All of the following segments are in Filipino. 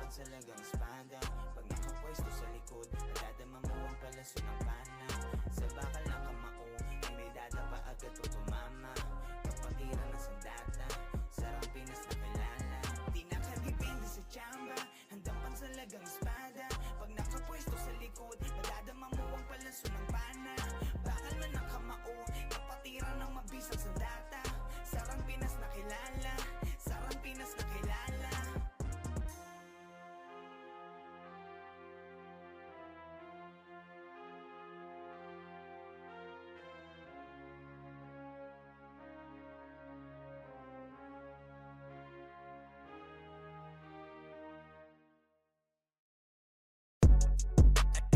pansalagang espada. Pag nakapwesto sa likod, nadadama mo ang palaso ng pana. Sa bakal ng kamao, ay may dadapa agad o tumama. Kapatiran ng sandata, sarang Pinas na kilala. Di nakadipindi sa tsamba, handang pansalagang espada. Pag nakapwesto sa likod, nadadama mo ang palaso ng pana. Bakal man ng kamao, kapatiran ng mabisang sandata. Sarang Pinas na kilala, sarang Pinas na kilala.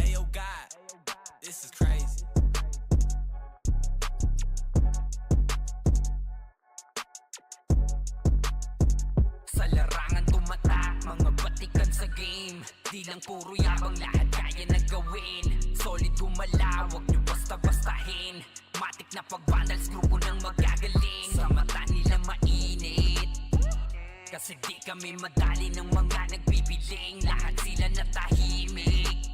Ayo God, this is crazy. Sa larangan tumatak, mga batikan sa game. Di lang puro yabang, lahat kaya na gawin. Solid gumalaw, wag nyo basta-bastahin. Matik na pagbandals, grupo ng magagaling. Sa mata nila mainit, kasi di kami madali ng mga nagbibiling. Lahat sila natahimik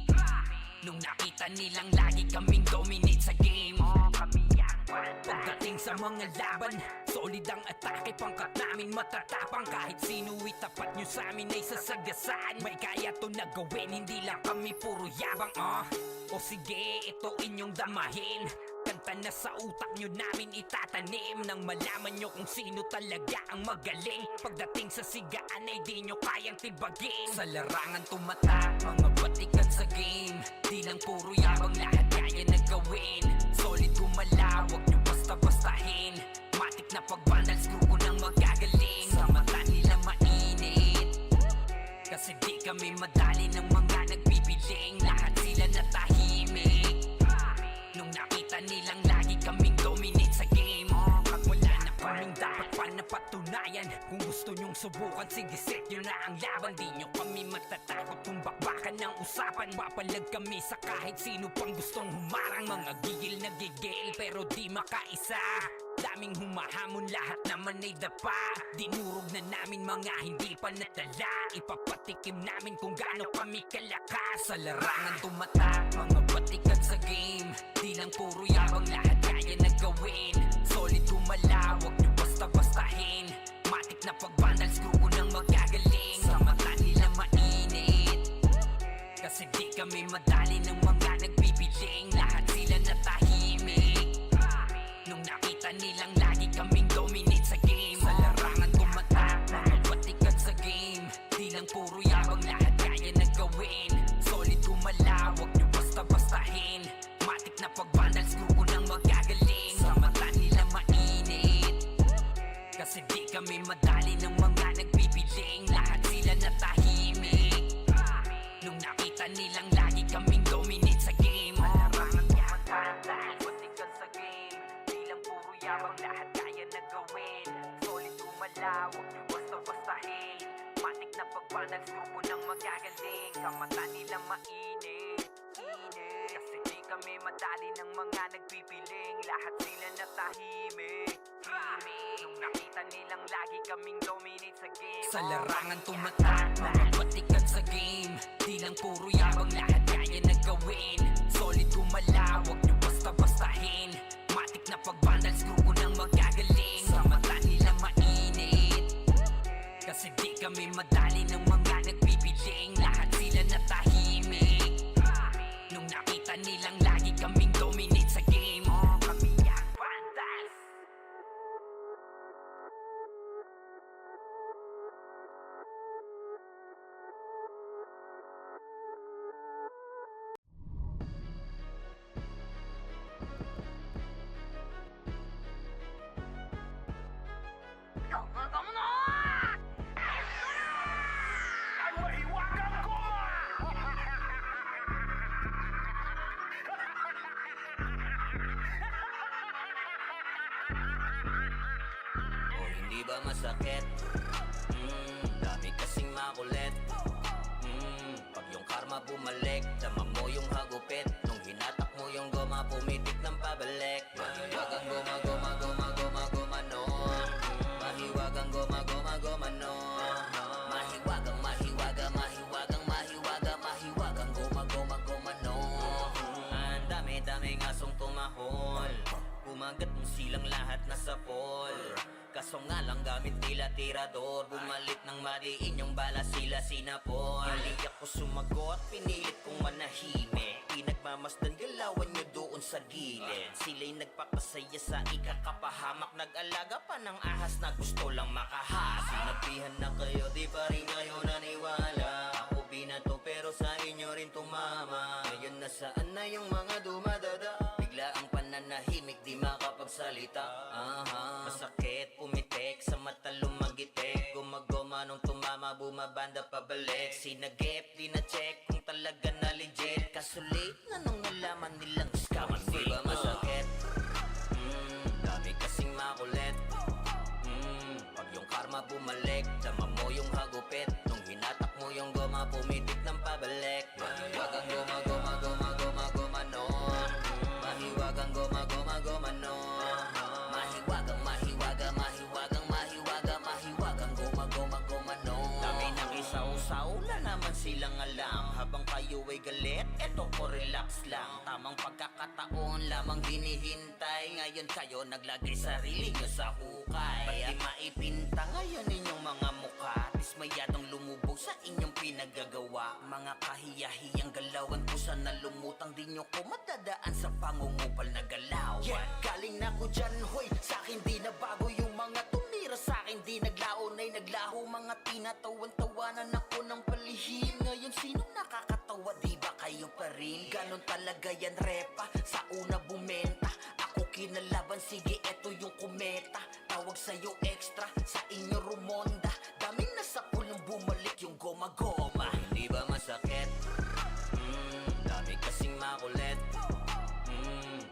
nung nakita nilang lagi kaming dominate sa game. Pagdating sa mga laban, solid ang atake, pangkat namin matatapang. Kahit sino itapat nyo sa amin ay sasagasaan. May kaya to na gawin, hindi lang kami puro yabang. O sige, ito inyong damahin. Kanta na sa utak nyo namin itatanim, nang malaman nyo kung sino talaga ang magaling. Pagdating sa sigaan ay di nyo kayang tibagin. Sa larangan tumatak, mga batikan sa game. Di lang puro yabang, lahat kaya na gawin. Solid gumalaw, wag nyo basta-bastahin. Matik na pagbandals, grupo ng magagaling. Sa mata nila mainit, kasi di kami madali ng mga nagbibiling. Lahat sila natahimik nung nakita nilang lagi kaming dominate sa game. Wala na kaming dapat pa napatunayan. Kung gusto nyong subukan, sige set nyo na ang laban. Di nyo kami matatakot kung bakbakan ng usapan. Papalag kami sa kahit sino pang gustong humarang. Mga gigil na gigil pero di makaisa. Daming humahamon, lahat naman ay dapa. Dinurog na namin mga hindi pa natala. Ipapatikim namin kung gaano kami kalakas. Sa larangan tumatak, mga batikan sa game. Di lang puro yabang, lahat kaya na gawin. Solid gumalaw, wag nyo basta-bastahin. Matik na pagbandals, grupo ng magagaling. Sa mata nila mainit, kasi di kami madali ng mga nagbibiling. Lahat sila natahimik nung nakita nilang lagi kaming dominate sa game. Sa larangan tumatak, mga batikan sa game. Di lang puro yabang, lahat kaya na gawin. Solid gumalaw, wag nyo basta-bastahin. Matik na pagbandals, grupo ng magagaling. Sa mata nila mainit, kasi di kami madali ng mga nagbibiling. Lahat sila natahimik nung nakita nilang lagi kaming dominate sa game. Larangan tumatak, batikan sa game. Di lang puro yabang, lahat kaya na gawin. Solid gumalaw, wag nyo basta-bastahin. Matik na pagbandals, grupo ng magagaling. Sa mata nila mainit, kasi di kami madali ng mga nagpipiling. Lahat sila natahimik nung nakita nilang lagi kaming dominate sa game. Sa larangan tumatak, mga batikan sa game. Di lang puro yabang, lahat kaya na gawin. Solid gumalaw, wag nyo basta-bastahin. Matik na pagbandals, grupo ng magagaling. Sa mata nila mainit, kasi di kami madali ng mga nagbibiling. Lahat sila natahimik nung nakita nilang lagi kaming dominate sa game. Kami ang Vandals. O hindi ba masakit? Dami kasing makulit. Pag yung karma bumalik, dama mo yung hagupit. Nung hinatak mo yung goma, pumitik ng pabalik. Mahiwagang goma, goma, goma, goma, goma, no. Mahiwagang goma, goma, goma, no. Mahiwagang, mahiwaga, mahiwaga. kumagat nung silang lahat nasa poll. Kaso nga lang gamit nila tirador, bumalit ng madiin yung bala sila sinapol. Hindi ako sumagot, pinilit kong manahimik. Pinagmamasdan galawan nyo doon sa gilid. Sila'y nagpapasaya sa ikakapahamak, nag-alaga pa ng ahas na gusto lang makahas. Sinabihan na kayo, di pa rin kayo naniwala. Ako binato pero sa inyo rin tumama. Ngayon nasaan na yung mga dumadada? Bigla ang pananahimik, di makapagsalita. Masakit, pumitik, sa mata lumagitik. Gumagoma nung tumama, bumabanda pabalik. Sinagip, di na check kung talaga na legit. Kaso late na nung nalaman nilang scam and fake. Di ba masakit? Dami kasing makulit. Pag yung karma bumalik, dama mo yung hagupit. Nung hinatak mo yung goma, pumitik ng pabalik. Mahiwagang goma, goma, goma, goma, goma nun. Mahiwagang goma, goma, goma nun. Mahiwagang, mahiwaga, mahiwagang, mahiwaga, mahiwagang goma, goma, goma nun. Dami nang isaw-saw na naman silang alam. Habang kayo ay galit, eto ko relax lang. Tamang pagkakataon lamang hinihintay. Ngayon kayo naglagay sarili nyo sa hukay. Ba't di maipinta ngayon inyong mga mukha? Dismayadong lumubog sa inyong pinaggagawa. Mga kahiyahiyang galawan, pusa na lumutang. Di nyo ko madadaan sa pangungupal na galawan. Yeah, galing na ko dyan, hoy. Sa'kin di na bago yung mga tumira sa'kin. Di naglaon ay naglaho. Mga tinatawan-tawanan ako ng palihim. Ngayon sino nakakatawa, di ba kayo pa rin? Ganon talaga yan repa, sa una bumenta. Ako kinalaban, sige eto yung kometa. Tawag sa'yo extra, sa inyo rumonda. Daming nasa pulong bumalik yung goma-goma. Hindi ba masakit? Dami kasing makulit.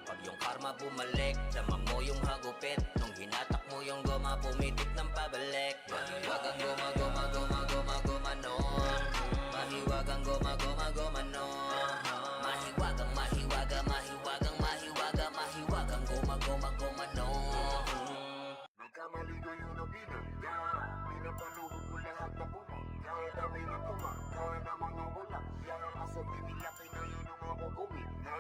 Pag yung karma bumalik, dama mo yung hagupit. Nung hinatak mo yung goma, pumitik ng pabalik. Mahiwagang goma, goma, goma, goma, goma nun. Mahiwagang goma, goma, goma nun. Mahiwagang, mahiwaga, mahiwagang, mahiwaga, mahiwagang goma, goma, goma nun. Nagkamali kayo na binangga. Pinapaluhod ko lahat na bumangga. Dami na tumangga na mga walang yan. Asa binilaki na yun ang ako gawin na.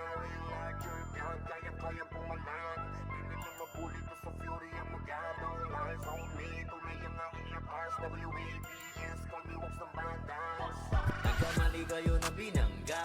Larger God, kaya-kaya pumalan. Di nila mabuli to sa fury ang magano. Lies on me, tunay ang aking lakas. WABS, call me walks ng bandas. Nagkamali kayo na binangga.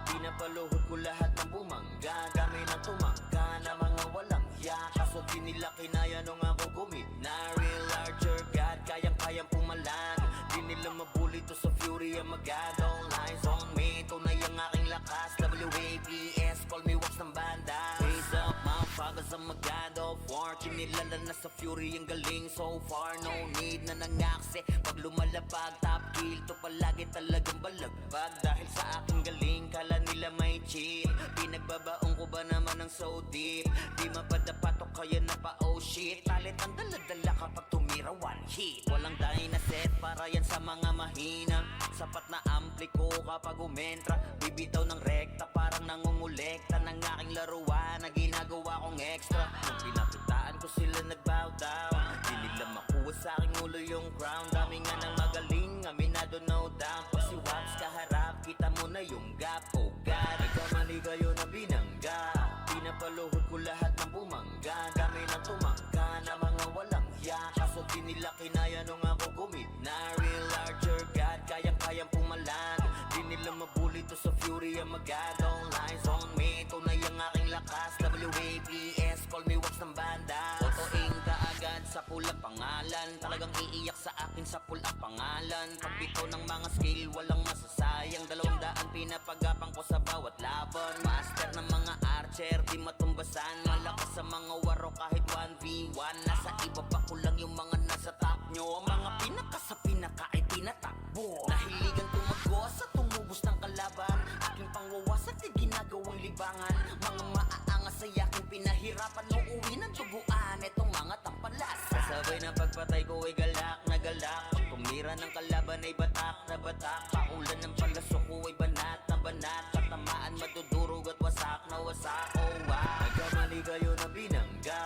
Pinapaluhod ko lahat ng bumangga. Kami na tumangga na mga walang hiya. Kaso di nila kinaya nung ako gumina. Real larger God, kayang-kayang pumalan. Di nila mabuli to sa fury ang magado. Lies on me, tunay ang aking lakas. WABS, call me wax ng banda. Raise up, motherfuckers ang magado. War, kinilala na sa fury ang galing. So far, no need na nangaksi. Pag lumalapag, top kill to palagi talagang balagbag. Dahil sa aking galing, kala nila may cheat. Pinagbabaong ko ba naman ng so deep? Di mapadapat o kaya na pa oh shit. Talit ang daladala kapag tumira one hit. Walang dahil na set para yan sa mga mahina. Sapat na ampli ko kapag umentra. Bibitaw ng rekta parang nangungulekta ng aking laruan na ginagawa kong extra. Nung pinakitaan ko sila nagbow down. Di nila makuha sa aking ulo yung crown. Dami nga ng magaling, aminado no doubt. Pag si Waps kaharap, kita mo na yung gap. Oh God, nagkamali kayo na binangga. Pinapaluhod ko lahat ng bumangga. Kami na tumangga na mga walang hiya. Kaso di nila kinaya nung ako gumina. Real larger God, kayang-kayang pumalan. Di nila mabuli to sa fury ang magado. Lies on me, tunay ang aking lakas. WABS, call me wax ng banda. Totoing kaagad sa pulang pangalan. Talagang iiyak sa akin sa pulang pangalan. Pagbito ng mga skill, walang masasayang. 200 pinapagapang ko sa bawat laban. Master ng mga archer, di matumbasan. Malakas sa mga waro kahit 1v1. Nasa iba pa ko lang yung mga nasa top nyo. Mga pinaka sa pinaka ay tinatakbo. Nahiligan tumago sa tumubos ng kalaban. Aking pangwawasak ay ginagawang libangan. Mga maaangas ay aking pinahirapan. Uuwi ng tubuan etong mga tampalas. Kasabay na pagpatay ko ay galak na galak. Pag tumira ng kalaban ay batak na batak. Paulan ng palaso ko ay banat na banat. Katamaan madudurog at wasak na wasak. Oh wow, nagkamali kayo na binangga.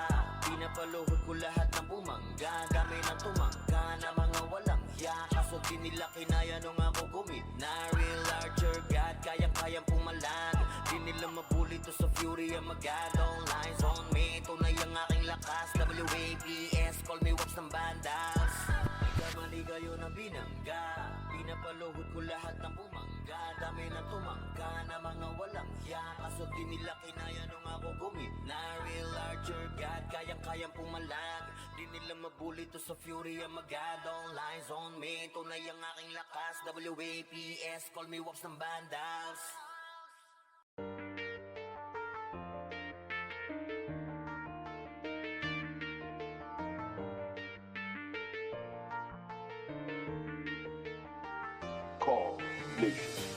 Pinapaluhod ko lahat ng bumangga. Kami na tumangga na mga walang hiya. Kaso di nila kinaya nung ako gumina. Real larger God, kayang-kayang pumalan. Di nila mabuli to sa fury ang magado. Lies on me, tunay ang lakas, WAPS, call me Wops ng bandas. Kamali kayo na binangga, pinapaluhod ko lahat ng bumangga. Dami na tumangga na mga walang hiya, kaso di nila kinaya nung ako gumina. Real larger God, kayang-kayang pumalag, di nila mabuli to sa fury ang magad. All lines on me, tunay ang aking lakas, WAPS, call me Wops ng bandas. Call Nation.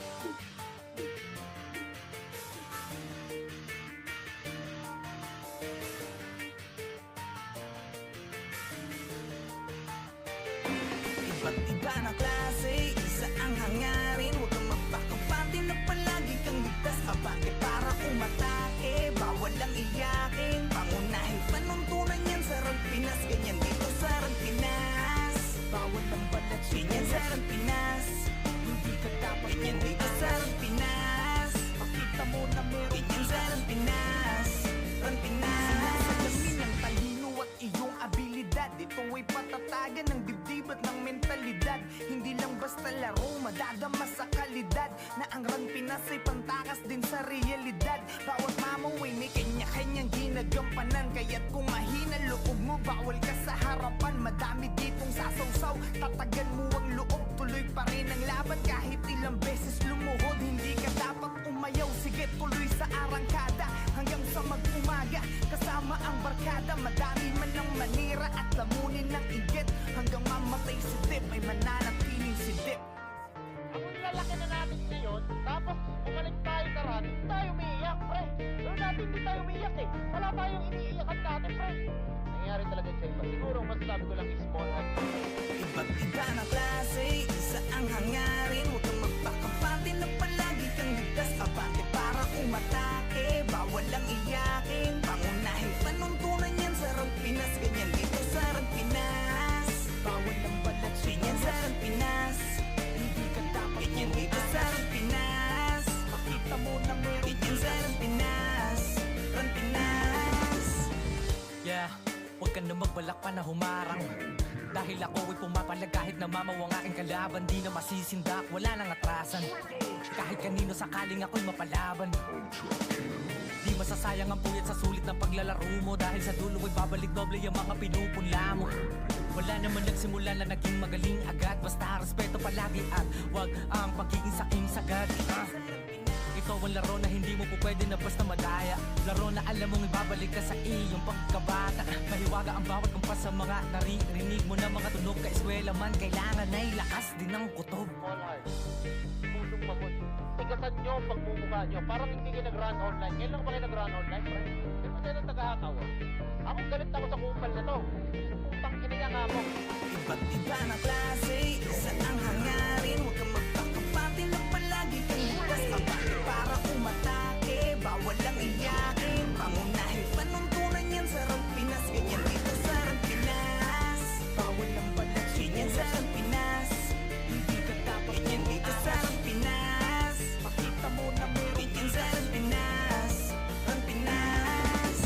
Iba't iba na klase, isa ang hangarin. Huwag kang magpakapante na palagi kang ligtas. Abante para umatake, bawal lang iyakin. Pangunahin panuntunan yan sa Rang Pinas. Ganyan dito sa Rang Pinas, bawal lang balat. Ganyan sa Rang Pinas, hindi ka dapat. Ganyan dito sa Rang Pinas, makita mo na meron. Ganyan sa Rang Pinas, Rang Pinas. Alamin ang talino at iyong abilidad. Ito ay patatagan ng dibdib at ng mentalidad. Hindi lang basta laro, madadama sa kalidad. Na ang Rang Pinas ay pantakas din sa realidad. Bawat mamaw ay may kanya-kanyang ginagampanan. Kaya't kung mahina loob mo, bawal ka sa harapan. Madami ditong sasawsaw, tatagan mo ang loob. Tuloy pa rin ang laban kahit ilang beses lumuhod. Hindi ka dapat umayaw, sige tuloy sa arangkada. Hanggang sa mag-umaga, kasama ang barkada. Madami man ang manira at lamunin ng igit. Hanggang mamatay si Dip, ay mananatiling si Dip. Ang lalaki na natin ngayon, tapos bumalik tayo sa run, hindi tayo umiiyak, pre. Pero dati hindi tayo umiiyak eh. Wala tayong iniiyakan dati, pre. Nangyari talaga sa iba. Siguro masasabi ko lang is small act. Iba't iba na klase, isa ang hangarin. Huwag kang magpakapante na palagi kang ligtas. Abante para umatake, bawal lang iyakin. Pangunahin panuntunan yan sa Rang Pinas. Ganyan dito sa Rang Pinas, bawal lang balat. Ganyan sa Rang Pinas, hindi ka dapat. Ganyan dito sa Rang Pinas, makita mo na meron. Ganyan sa Rang Pinas, Rang Pinas. Yeah, huwag ka na magbalak pa na humarang. Dahil ako ay pumapalag kahit namamaw ang aking kalaban. Di na masisindak, wala nang atrasan. Kahit kanino sakaling ako'y mapalaban. Di masasayang ang puyat sa sulit ng paglalaro mo. Dahil sa dulo ay babalik doble yung mga pinupunla mo. Wala naman nagsimula na naging magaling agad. Basta respeto palagi at wag ang pagiging saking sagad. Ito ang laro na hindi mo po pwede na basta madaya. Laro na alam mong ibabalik ka sa iyong pagkabata. Mahiwaga ang bawat kumpas sa mga naririnig mo na mga tunog. Ka-eskwela man, kailangan ay lakas din ng kutob. Small heart. Pusong mamon. Tigasan nyo ang pagmumukha nyo. Parang hindi kayo nag-run online. Ngayon lang ba kayo nag-run online, pre? Pero tayo ng tagahakaw. Ako galit ako sa kupal na to. Putang ina nga mo. Iba't iba na klase, isa ang hangarin. Huwag kang magpakapante na palagi kang ligtas. Abante para umatake, bawal lang iyakin. Pangunahin panuntunan yan sa Rang Pinas. Ganyan dito sa Rang Pinas, bawal lang balat. Ganyan sa Rang Pinas, hindi ka dapat. Ganyan dito sa Rang Pinas, makita mo na meron. Ganyan sa Rang Pinas, Rang Pinas.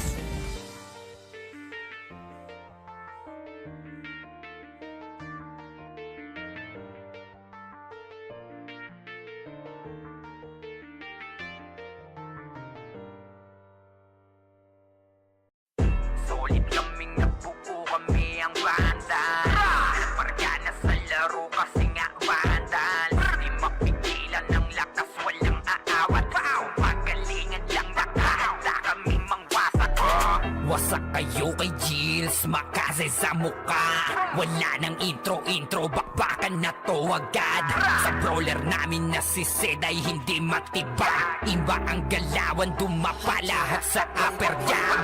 Solid kaming nabuo kami ang banda. Pargana sa laro kasi nga bandal. Di mapigilan ng lakas, walang aawat. Pagalingan lang nakahanda kami mangwasak. Wasak kayo kay Gilles, makasay sa muka. Wala nang intro, bakbakan na to agad. Sa brawler namin na si Zed ay hindi matiba. Iba ang galawan, dumapa lahat sa upper jab.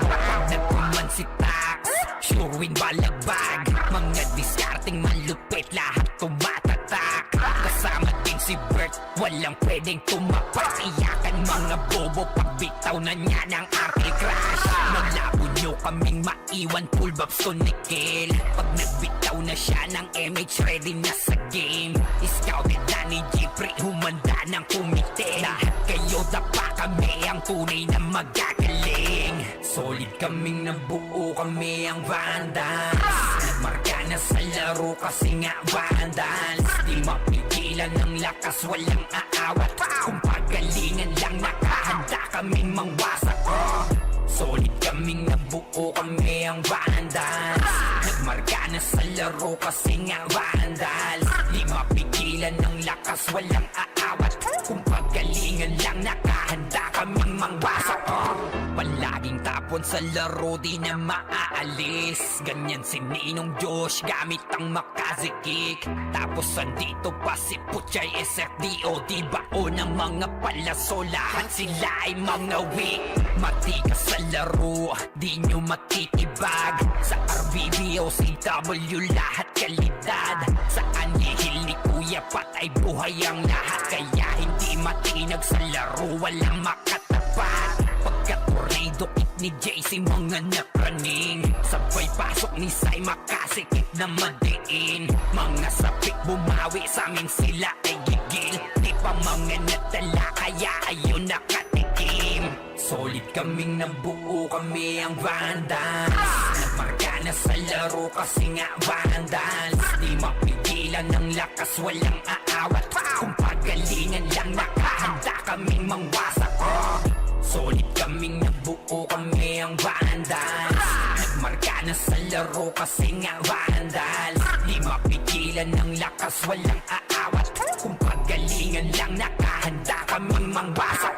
Nagkuman si Tax, sure win balagbag. Mga diskarting malupit, lahat tumatatak. Kasama din si Bert, walang pwedeng tumapas. Iyakan mga bobo, pagbitaw na niya ng arty crash. Naglabo nyo kaming maiwan, full babs to Nickel. Pag nagbitaw na siya ng MH, ready na sa game. Scouted na ni Jeffrey, humanda ng kumite. Lahat kayo dapa kami, ang tunay na magagaling. Solid kaming nabuo, kami ang Vandals. Nagmarka na sa laro kasi nga Vandals. Di mapigilan ng lakas, walang aawat. Kung pagalingan lang, nakahanda kaming mangwasak. Solid kaming nabuo, kami ang Vandals. Nagmarka na sa laro kasi nga Vandals. Di mapigilan ng lakas, walang aawat. Kung pagalingan lang, nakahanda kaming mangwasak. Palaging tapon sa laro, di na maaalis. Ganyan si Ninong Josh, gamit ang makazikik. Tapos andito pa si Puchay SFDO. Di bao ng mga palaso, lahat sila ay mga weak. Matikas sa laro, di nyo matitibag. Sa RBBO, CW, lahat kalidad. Sa anihil ni Kuya Pat ay buhay ang lahat. Kaya hindi matinag sa laro, walang makatapat. Pagka-tornado kick ni JC, mga napraning. Sabay pasok ni Sai, makasikip na madiin. Mga sapik bumawi, sa amin sila ay gigil. Di pa mga natala, kaya ayun nakatikim. Solid kaming nabuo, kami ang Vandals. Nagmarka na sa laro kasi nga Vandals. Di mapigilan ng lakas, walang aawat. Kung pagalingan lang, nakahanda kaming mangwasak. Solid kaming nabuo, kami ang Vandals. Nagmarka na sa laro kasi nga Vandals. Di mapigilan ng lakas, walang aawat. Kung pagalingan lang, nakahanda kaming mangwasak.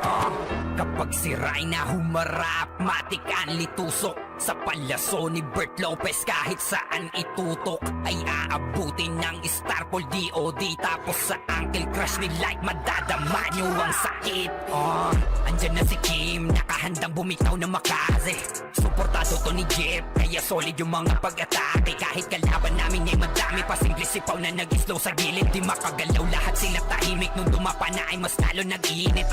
Kapag si Rayna humarap, matik ang litusok. Sa palaso ni Bert Lopez, kahit saan itutok ay aabutin ng Starpol DOD. Tapos sa Uncle Crush ni Light, madadama nyo ang sakit. Andyan na si Kim, nakahandang bumitaw na makaze. Suportado to ni Jeff, kaya solid yung mga pag-atake. Kahit kalaban namin ay madami pa, simple sipaw na nag-slow sa gilid. Di makagalaw, lahat sila tahimik. Nung dumapa na ay mas lalo nag-iinit.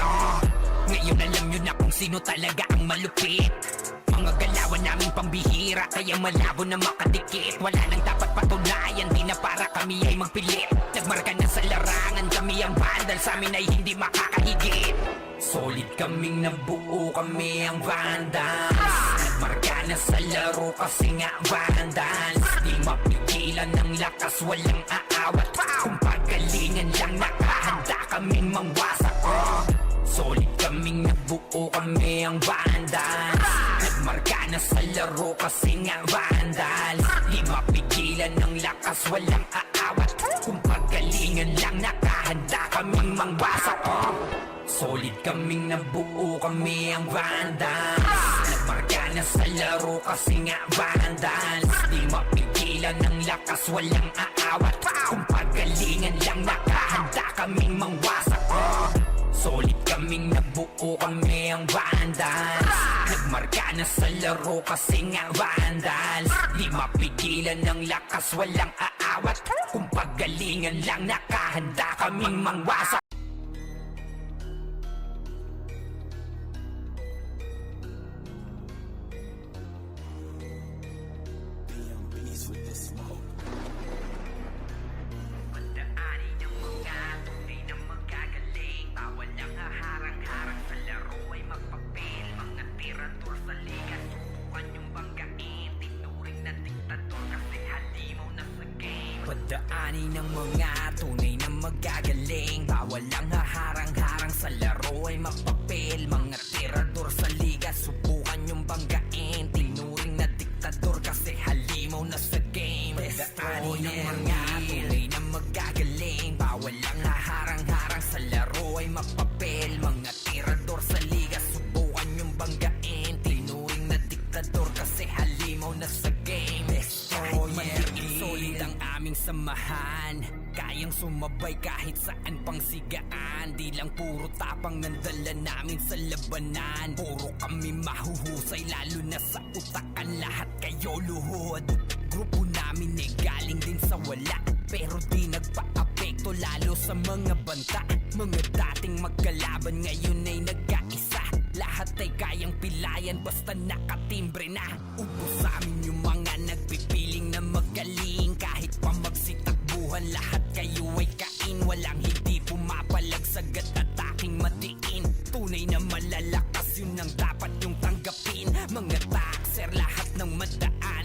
Ngayon alam nyo na kung sino talaga ang malupit. Mga galawan namin pambihira, kaya malabo na makadikit. Wala nang dapat patunayan, di na para kami ay magpilit. Nagmarka na sa larangan, kami ang Vandals, sa amin ay hindi makakahigit. Solid kaming nabuo, kami ang Vandals. Nagmarka na sa laro kasi nga Vandals. Di mapigilan ng lakas, walang aawat. Kung pagalingan lang, nakahanda kaming mangwasak. Solid kaming nabuo, kami ang Vandals. Nagmarka na sa laro kasi nga Vandals. Di mapigilan ng lakas, walang aawat. Kung pagalingan lang, nakahanda kaming mangwasak. Solid kaming nabuo, kami ang Vandals. Nagmarka na sa laro kasi nga Vandals. Di mapigilan ng lakas, walang aawat. Kung pagalingan lang, nakahanda kaming mangwasak. Solid kaming nabuo, kami ang Vandals. Nagmarka na sa laro kasi nga Vandals. Di mapigilan ng lakas, walang aawat. Kung pagalingan lang, nakahanda kaming mangwasak. Pagdaanin ng mga tunay na magagaling. Bawal ang haharang-harang sa laro ay magpapil. Mga tirador sa liga, subukan yung banggain. Tinuring na diktador kasi halimaw na sa game. Pagdaanin ng mga tunay na magagaling. Bawal ang haharang-harang sa laro ay magpapil. Mga tirador sa liga, subukan yung banggain. Tinuring na diktador kasi halimaw na sa game. Pagdaanin ng mga tunay na magagaling. Bawal ang haharang-harang sa laro ay magpapel. Mga tirador sa liga, subukan yung banggain. Tinuring na diktador kasi halimaw na sa game. Kahit maliit, solid ang aming samahan. Kayang sumabay kahit saan pang sigaan. Di lang puro tapang ng dala namin sa labanan. Puro kami mahuhusay, lalo na sa utakan. Lahat kayo luhod. Grupo namin ay galing din sa wala, pero di nagpa-apekto lalo sa mga banta. Mga dating magkalaban ngayon ay nagkaisa. Lahat ay kayang pilayan basta nakatimbre na. Ubos sa amin yung mga nagpipiling na magaling. Kahit pa magsitakbuhan, lahat kayo ay kain. Walang hindi pumapalag sagat at aking matiin. Tunay na malalakas, yun ang dapat yung tanggapin. Mga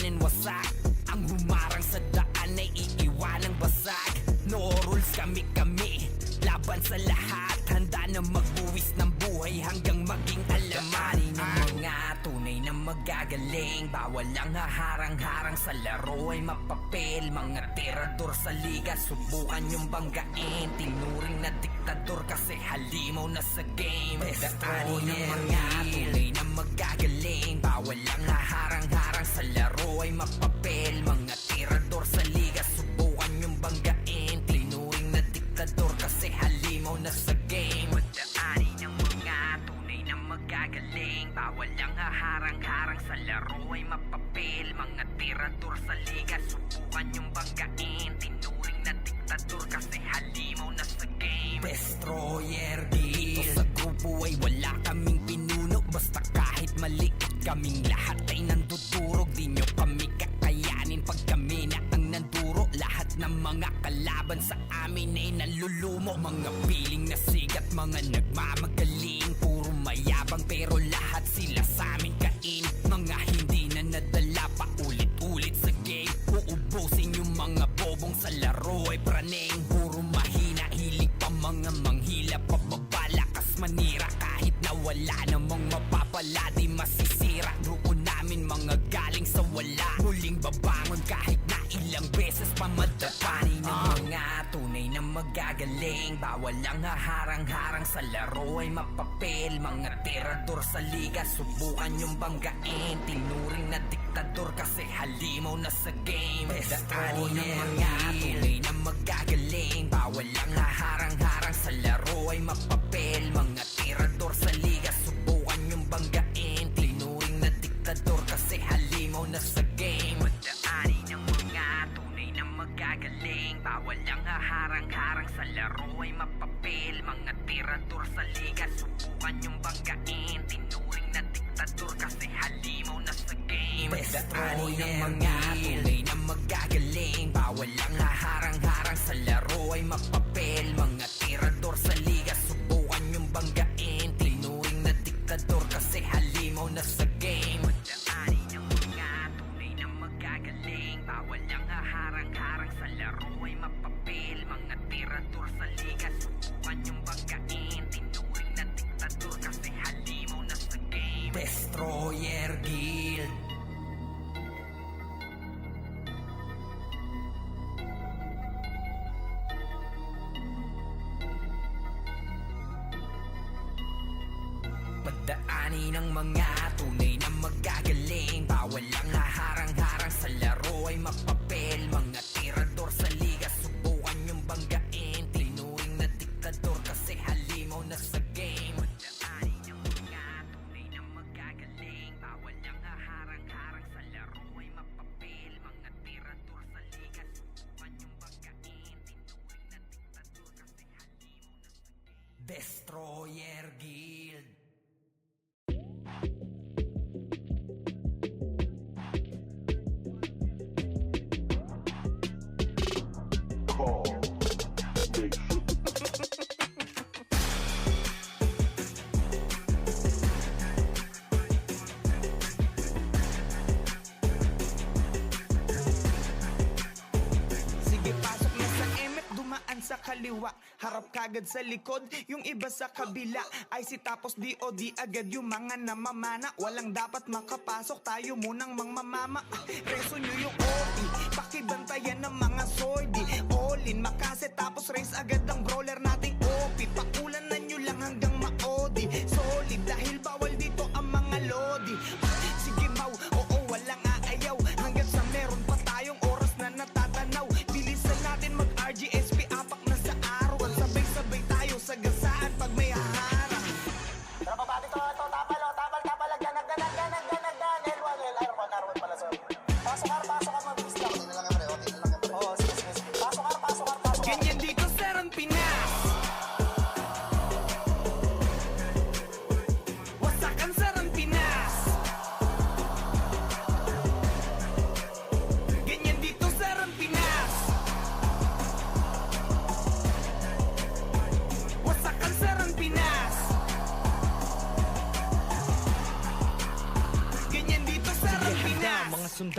dadaanin wasak. Ang humarang sa daan ay iiwanang basag. No rules kami-kami, laban sa lahat. Handa na magbuwis ng buhay hanggang maging alaman ng mga tunay na magagaling. Bawal ang haharang-harang sa laro ay mapapel. Mga tirador sa liga, subukan yung banggain. Tinuring na diktador kasi halimaw na sa game. Daanin ng mga tunay na magagaling. Bawal ang haharang-harang sa laro ay mapapel. Mga tirador sa liga, subukan yung banggain. Tinuring na diktador kasi halimaw na sa game. Daanin ng mga tunay na magagaling. Bawal ang haharang-harang sa laro ay mapapel. Mga tirador sa liga, subukan yung banggain. Tinuring na diktador kasi halimaw na sa game. Destroyer Dito sa grupo ay wala kaming pinuno. Basta kahit maliit kaming lahat ay nandudurog. Di nyo kami kakayanin pag kami na ang nanduro. Lahat ng mga kalaban sa amin ay nalulumo. Mga piling na sigat, mga nagmamagaling. Puro mayabang pero lahat sila sa amin kain. Mga hindi na nadala pa ulit-ulit sa game. Uubusin yung mga bobong sa laro ay praneng. Puro mahina, hilig pa mga manghila. Pababalakas manira kahit na wala namang mapapala. Di masisira grupo namin mga galing sa wala. Muling babangon kahit na ilang beses pa madapani ng mga tunay na magagaling. Bawal ang haharang-harang sa laro ay mapapel. Mga tirador sa liga, subukan yung banggain. Tinuring na diktador kasi halimaw na sa game. Daanin ng mga tunay na magagaling. Bawal ang haharang-harang sa laro ay mapapel. Mga tirador sa liga, subukan yung banggain. Tinuring na diktador kasi halimaw na sa game. Daanin ng mga tunay na magagaling. Bawal ang haharang-harang sa laro ay mapapel. Mga tirador sa liga, subukan yung banggain. Tinuring na diktador kasi halimaw na sa game. Daanin ng mga tunay na magagaling. Bawal ang haharang-harang sa laro ay mapapel. Mga tirador sa liga, subukan yung banggain. Tinuring na diktador kasi halimaw na sa game. Daanin ng mga tunay na magagaling. Bawal ang haharang-harang sa laro ay mapapel. Mga tirador sa liga, subukan yung banggain. Tinuring na diktador kasi halimaw na sa game. Destroyer Guild. Pagdaanin ng mga tunay na magagaling. Bawal ang haharang-harang sa laro ay mapapel. Mga tirador sa liga, subukan yung banggain. Tinuring na diktador kasi halimaw na sa game. Pagdaanin ng mga tunay na magagaling. Bawal ang haharang-harang sa laro ay mapapel. Mga tirador sa liga, subukan yung banggain. Tinuring na diktador kasi halimaw na sa game. Destroyer Guild. Call Nation. Sige, pasok na sa MF, dumaan sa kaliwa. Harap kagad sa likod, yung iba sa kabila. IC tapos DOD agad yung mga namamana. Walang dapat makapasok, tayo munang mangmamama. Reso nyo yung OP, pakibantayan ng mga sordi. All in, makase tapos race agad ang brawler nating OP. Pakulanan nyo lang hanggang maodi. Solid dahil bawal dito ang mga lodi. Sige mau, oo walang aayaw. Hanggang sa meron pa tayong oras na natatanaw. Bilisan natin mag-RGSP, apak na sa araw. At sabay-sabay tayo sa gasaan pag may haharang. Tara pa ba dito? Ito, tapal, o, tapal, tapal, ganag, L1, R1 pala, sorry. Pasok ka, mabilis lang. Okay na lang, pre, okay na lang, pre. Oo, sige. Pasok ka. Ganyan dito sa RNP,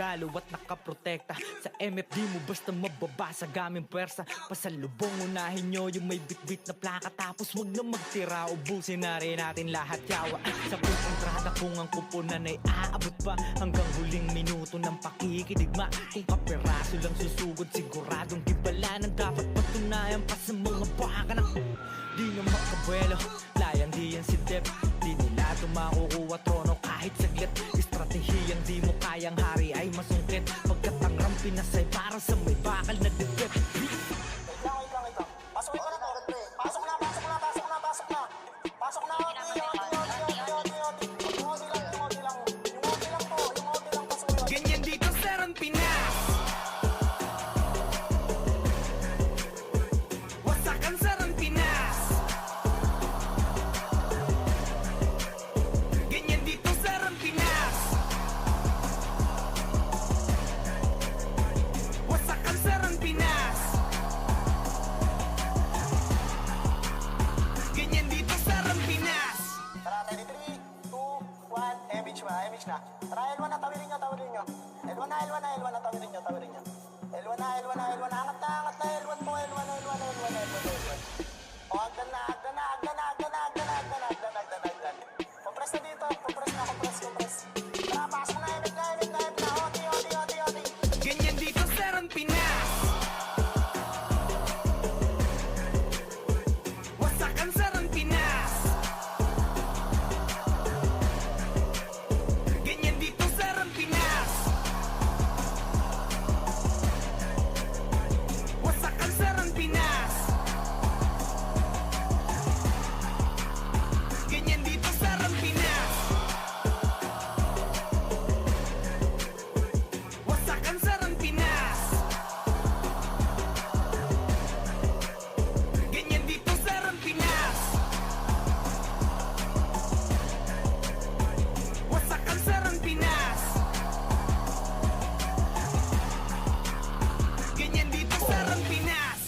sundalo at nakaprotekta. Sa MFD mo basta mababasa gaming pwersa. Pasalubong unahin nyo yung may bitbit na plaka. Tapos wag na magtira, ubusin na rin natin lahat yawa. Sa kontrata kung ang kuponan ay aabot pa hanggang huling minuto ng pakikidigma. Kung kaperaso lang susugod, siguradong gibala ng dapat patunayan pa sa mga baka na di na makabuelo. Layang di yan si Dep, di nila tumakukuha trono kahit saglit. Estratehiyang di mo kayang hari ay masungkit, pagkat ang Rampinas ay para sa may bakal na dibet. Wait lang. Pasok na. Pasok na. Yung OT lang po. Pasok na. Ganyan dito sa Rampinas. Wasakan sa Rampinas. Ganyan dito sa Rampinas. Wasakan sa Rampinas. Ganyan dito sa Rampinas. Tara, 3, 2, 1. MH na. Tara, L1 na, tawirin nyo. L1 na, tawirin nyo. L1 na. Angat na, L1 po. L1. O, agdan na. Compress na dito. Compress. Tara, pasok na, MH na. OT. Ganyan dito sa Rampinas. Wasakan sa Rampinas. Ganyan dito sa Rampinas. Wasakan sa Rampinas. Ganyan dito sa Rampinas. Wasakan sa Rampinas. Ganyan dito sa Rampinas. Wasakan sa Rampinas. Ganyan dito sa Rampinas.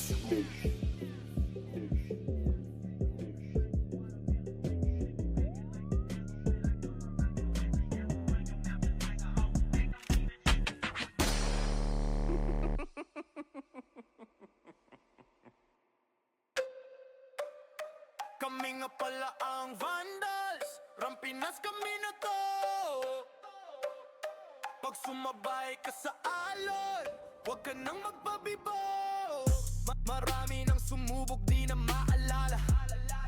Kami nga pala ang Vandals, Rampinas kami na to. Pag sumabay ka sa alon, huwag ka nang magpabibo. Marami nang sumubok, di na maalala.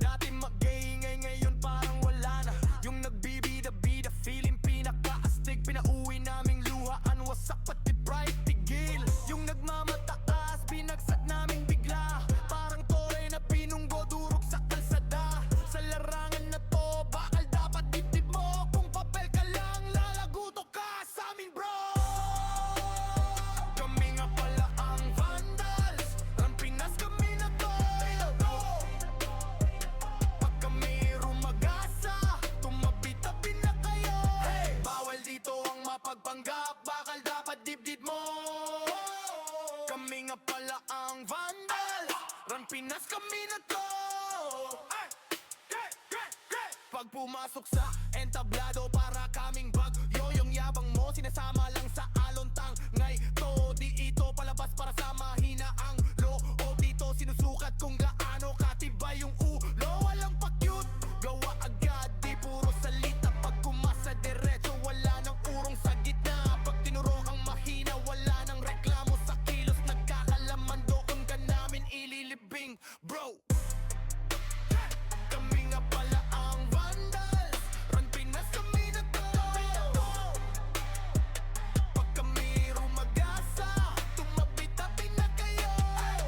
Dati mag-iingay, ngayon parang wala na. Yung nagbibida-bida, feeling pinaka-astig. Pinauwi naming luhaan, wasak pati pride, tigil. Yung nagmamataas, binagsak naming bigla. Parang tore na pinunggo, durog sa kalsada. Sa larangan na to, bakal dapat dibdib mo. Kung papel ka lang, lalaguto ka sa amin, bro. Kami nga pala ang Vandals, Rampinas kami na to. Pag kami rumagasa, tumabi-tabi na kayo. Bawal dito ang mapagpanggap, bakal dapat dibdib mo. Kami nga pala ang Vandals, Rampinas kami na to. Pag pumasok sa entablado, para kaming bagyo. Yung yabang mo, sinasama lang sa alontang. Ngay to, di ito palabas para sa mahina ang loob. Dito sinusukat kung gaano katibay yung ulo. Walang pa-cute, gawa agad, di puro salita. Pag kumasa diretso, wala nang urong sa gitna. Pag tinuro ang mahina, wala nang reklamo sa kilos. Nagkakalaman doon ka namin ililibing, bro. Kami nga pala ang Vandals, Rampinas kami na to. Pag kami rumagasa, tumabi-tabi na kayo.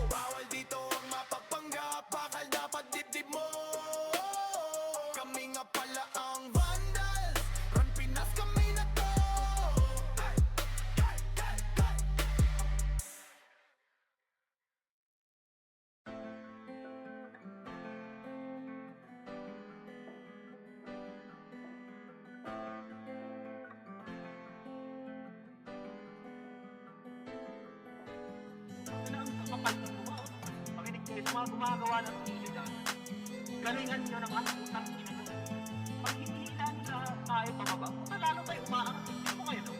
Bawal dito ang mapagpanggap, bakal dapat dibdib mo. Kami nga pala ang Vandals, Rampinas kami na to. Makinig kayo sa mga gumagawa ng video dyan. Galingan nyo ng ang utang ina. Pag hindi na tayo pababa, lalo kayo umaangat. Hindi mo kayo, no?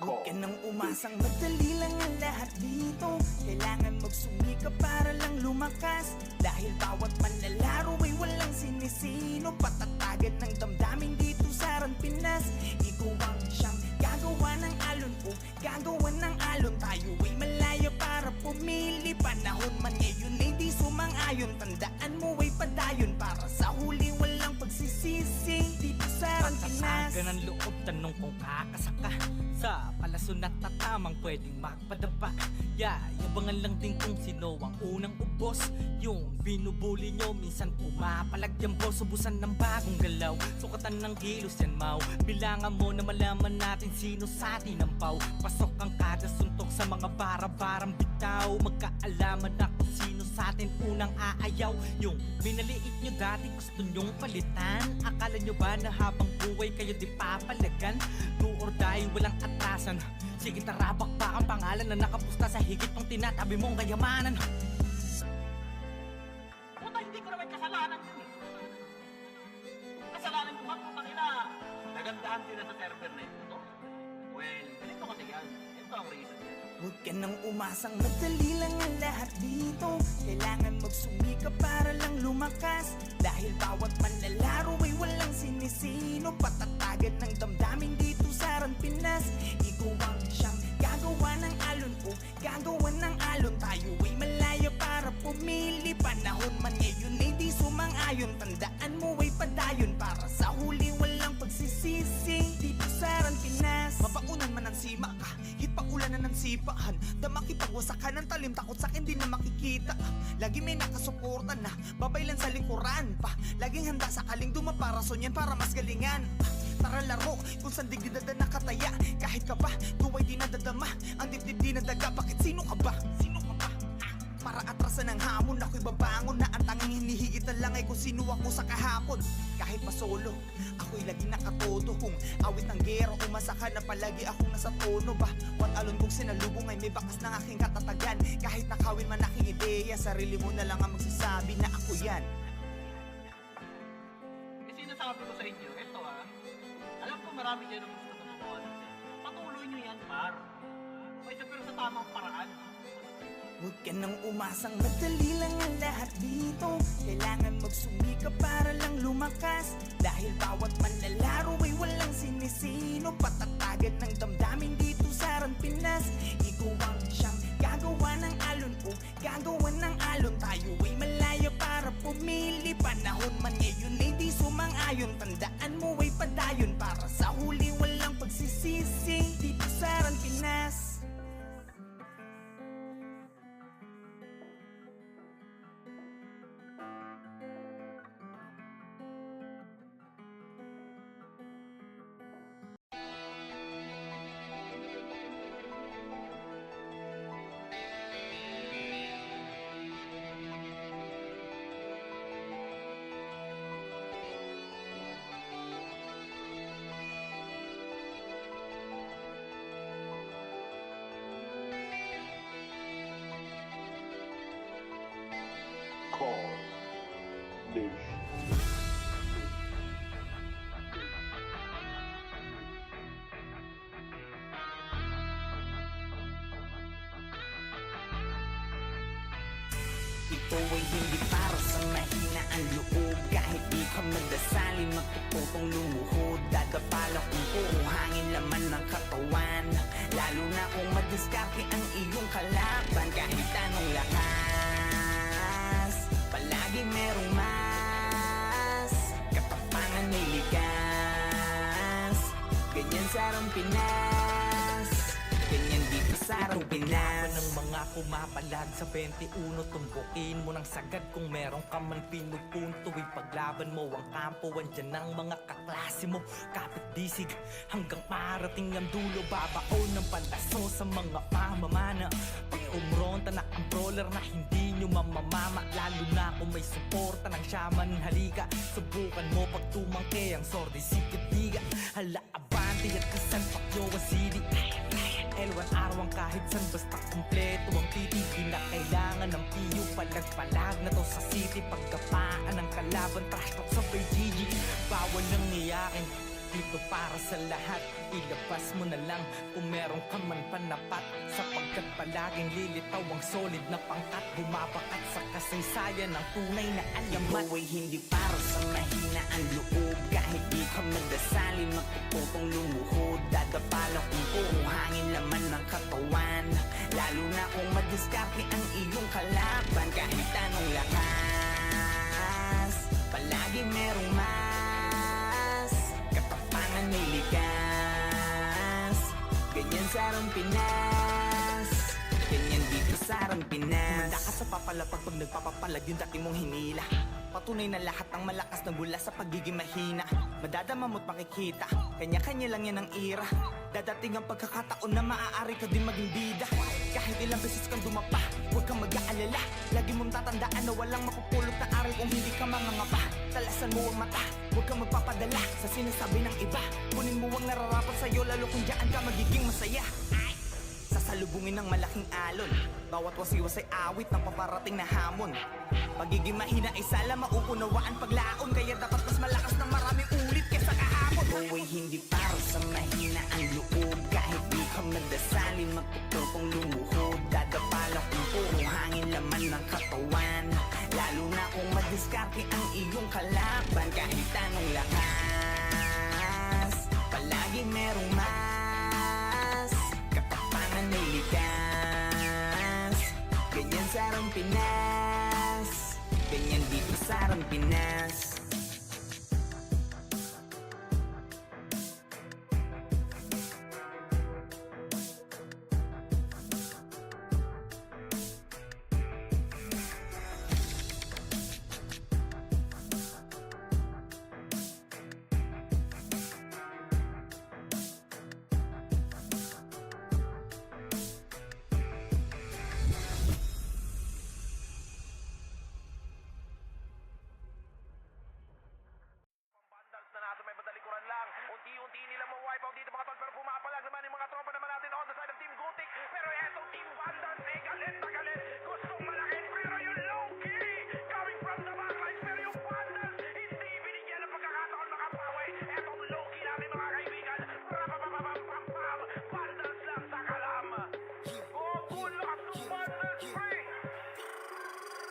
Huwag ka nang umasang madali lang ang lahat dito. Kailangan magsumika para lang lumakas. Dahil bawat manlalaro ay walang sinisino. Patatagan ng damdamin dito sa Ran Pinas. Ikaw ang siyang gagawa ng alon o gagawa ng alon. Tayo ay malaya para pumili. Panahon man ngayon ay di sumang-ayon. Tandaan mo ay padayon para sa huli walang pagsisisi. Dito sa Ran Pinas. Patasagan ng loob, tanong kung kakasaka sa palason at tatamang pwedeng magpadapa. Yabangan lang din kung sino ang unang ubos. Yung binubuli nyo, minsan pumapalag yung boss. Ubusan ng bagong galaw, sukatan ng kilos yan mau. Bilangan mo na malaman natin sino sa atin ang pau. Pasok ang kada suntok sa mga bara-barang bitaw. Magkaalaman na kung sino sa atin unang aayaw. Yung minaliit nyo dati gusto nyong palitan. Akala nyo ba na habang buhay kayo di papalagan? Do or die, walang atrasan. Sige tarabak pa ang pangalan na nakapusta sa higit pang tinatabi mong kayamanan. Puta, hindi ko naman kasalanan yun eh. Kasalanan ko ba kung ina nagandahan sila sa server na ito? Well, ganito kasi yan. Ito ang reason yan. Huwag ka nang umasang madali lang ang lahat dito. Kailangan magsumika para lang lumakas. Dahil bawat manlalaro ay walang sinisino. Patatagan ng damdamin dito sa Ran Pinas. Ikaw ang siyang gagawa ng alon o gagawa ng alon. Tayo ay malaya para pumili. Panahon man ngayon ay di sumang-ayon. Tandaan mo ay padayon para sa huli walang pagsisisi. Dito sa Ran Pinas. Mapaunan man ang sima ka, hit pa ulanan ng sipahan. Damakipagwasakan ng talim, takot sa akin di na makikita. Lagi may nakasuporta na, babaylan sa likuran pa. Laging handa sa kaling dumaparason yan para mas galingan. Tara laro, kung saan digdi na nakataya. Kahit ka pa, tuway di nadadama. Ang dibdib di nadaga, bakit sino ka ba? Sino ka ba? Para atrasan ng hamon, ako'y babangon na ang tanging hinihigit na lang ay kung sino ako sa kahapon. Kahit pa solo, ako'y lagi nakatodo. Kung awit ng gero, umasakan na palagi akong nasa tono ba? Wat alon kong sinalubong ay may bakas ng aking katatagan. Kahit nakawin man aking ideya, sarili mo na lang ang magsasabi na ako yan. Eh, sinasabi ko sa inyo, ito alam ko marami dyan ang gusto na gumawa natin. Patuloy nyo yan, par. Okay, pero sa tamang paraan. Huwag ka nang umasang madali lang ang lahat dito. Kailangan magsumika para lang lumakas. Dahil bawat manlalaro ay walang sinisino. Patatagan ng damdamin dito sa Ran Pinas. Ikaw ang siyang gagawa ng alon o gagawa ng alon. Tayo ay malaya para pumili. Panahon man ngayon ay di sumang-ayon. Tandaan mo ay padayon para sa huli walang pagsisisi. Dito sa Ran Pinas. Call Nation. Ito ay hindi para sa mahina ang loob. Kahit di ka magdasali, magtututong lumuhod. Dadapala kung puro hangin laman ng katawan. Lalo na kung madiskarte ang iyong kalaban. Kahit anong lakas, palagi merong mas. Katapangan may ligas. Ganyan sa Ran Pinas. Ganyan dito sa Ran Pinas. Ng mga kumapalag sa 21, tumbukin mo ng sagad kung meron ka man pinupunto. Ipaglaban mo ang kampo, andyan ng mga kaklase mo. Kapit disig hanggang parating ang dulo. Babaon ng palaso sa mga pamamana. Pag umronta na ang brawler na hindi nyo mamamama. Lalo na kung may suporta ng shaman, halika. Subukan mo pag tumangke ang sordi sikitiga. Hala abante at kasan pakyo wasili. L1 araw kahit san basta kumpleto ang titi. Di na kailangan ng piyo, palag-palag na to sa city. Pagkapaan ng kalaban, trash talk sa GG. Bawal nang iyakin, dito para sa lahat. Ilabas mo na lang kung meron ka man panapat, sapagkat palaging lilitaw ang solid na pangkat. Bumabakat sa kasaysayan ng tunay na alamat. Buhay hindi para sa mahina ang loob. Kahit di ka magdasali, magtututong lumuhod. Dadapala kung puro hangin laman ng katawan, lalo na kung madiskarte ang iyong kalaban. Kahit anong lakas, palagi merong mas. Katapangan may likas, ganyan sa Arang Pinas, ganyan dito sa Arang Pinas. Kumanda ka sa papalapag pag nagpapapalag yung dati mong hinila. Patunay na lahat ng malakas na gula sa pagiging mahina. Madadama mo't makikita, kanya-kanya lang yan ang ira. Dadating ang pagkakataon na maaari ka din maging bida. Kahit ilang beses kang dumapa, huwag kang mag-aalala. Lagi mong tatandaan na walang mapupulot na aral kung hindi ka mangangapa. Talasan mo ang mata, huwag kang magpapadala sa sinasabi ng iba. Kunin mo ang nararapat sa'yo, lalo kung dyan ka magiging masaya. Sasalubungin ng malaking alon, bawat wasiwasay awit ng paparating na hamon. Pagiging mahina ay sala mauunawaan paglaon, kaya dapat mas malakas na maraming ulit kesa kahapon. Buhay hindi para sa mahina ang loob. Kahit di ka magdasali, magtututong lumuhod. Dadapala kung puro hangin laman ng katawan, lalo na kung madiskarte ang iyong kalaban. Kahit anong lakas, palagi merong mas. Katapangan may likas, ganyan sa Arang Pinas, ganyan dito sa Arang Pinas. Vandals na nasa may madalikuran lang. Unti-unti nila ma-wipe out dito mga tol, pero pumapalag naman yung mga tropa naman natin on the side of Team Gothic. Pero etong Team Vandals ay galit na galit. Gustong malakin pero yung low-key coming from the backlines. Pero yung Vandals hindi binigyan ng pagkakataon makapawi. Etong low-key namin mga kaibigan. Rapapapapapapam, Vandals lang sa kalam. Go, lakas ng Vandals, pre!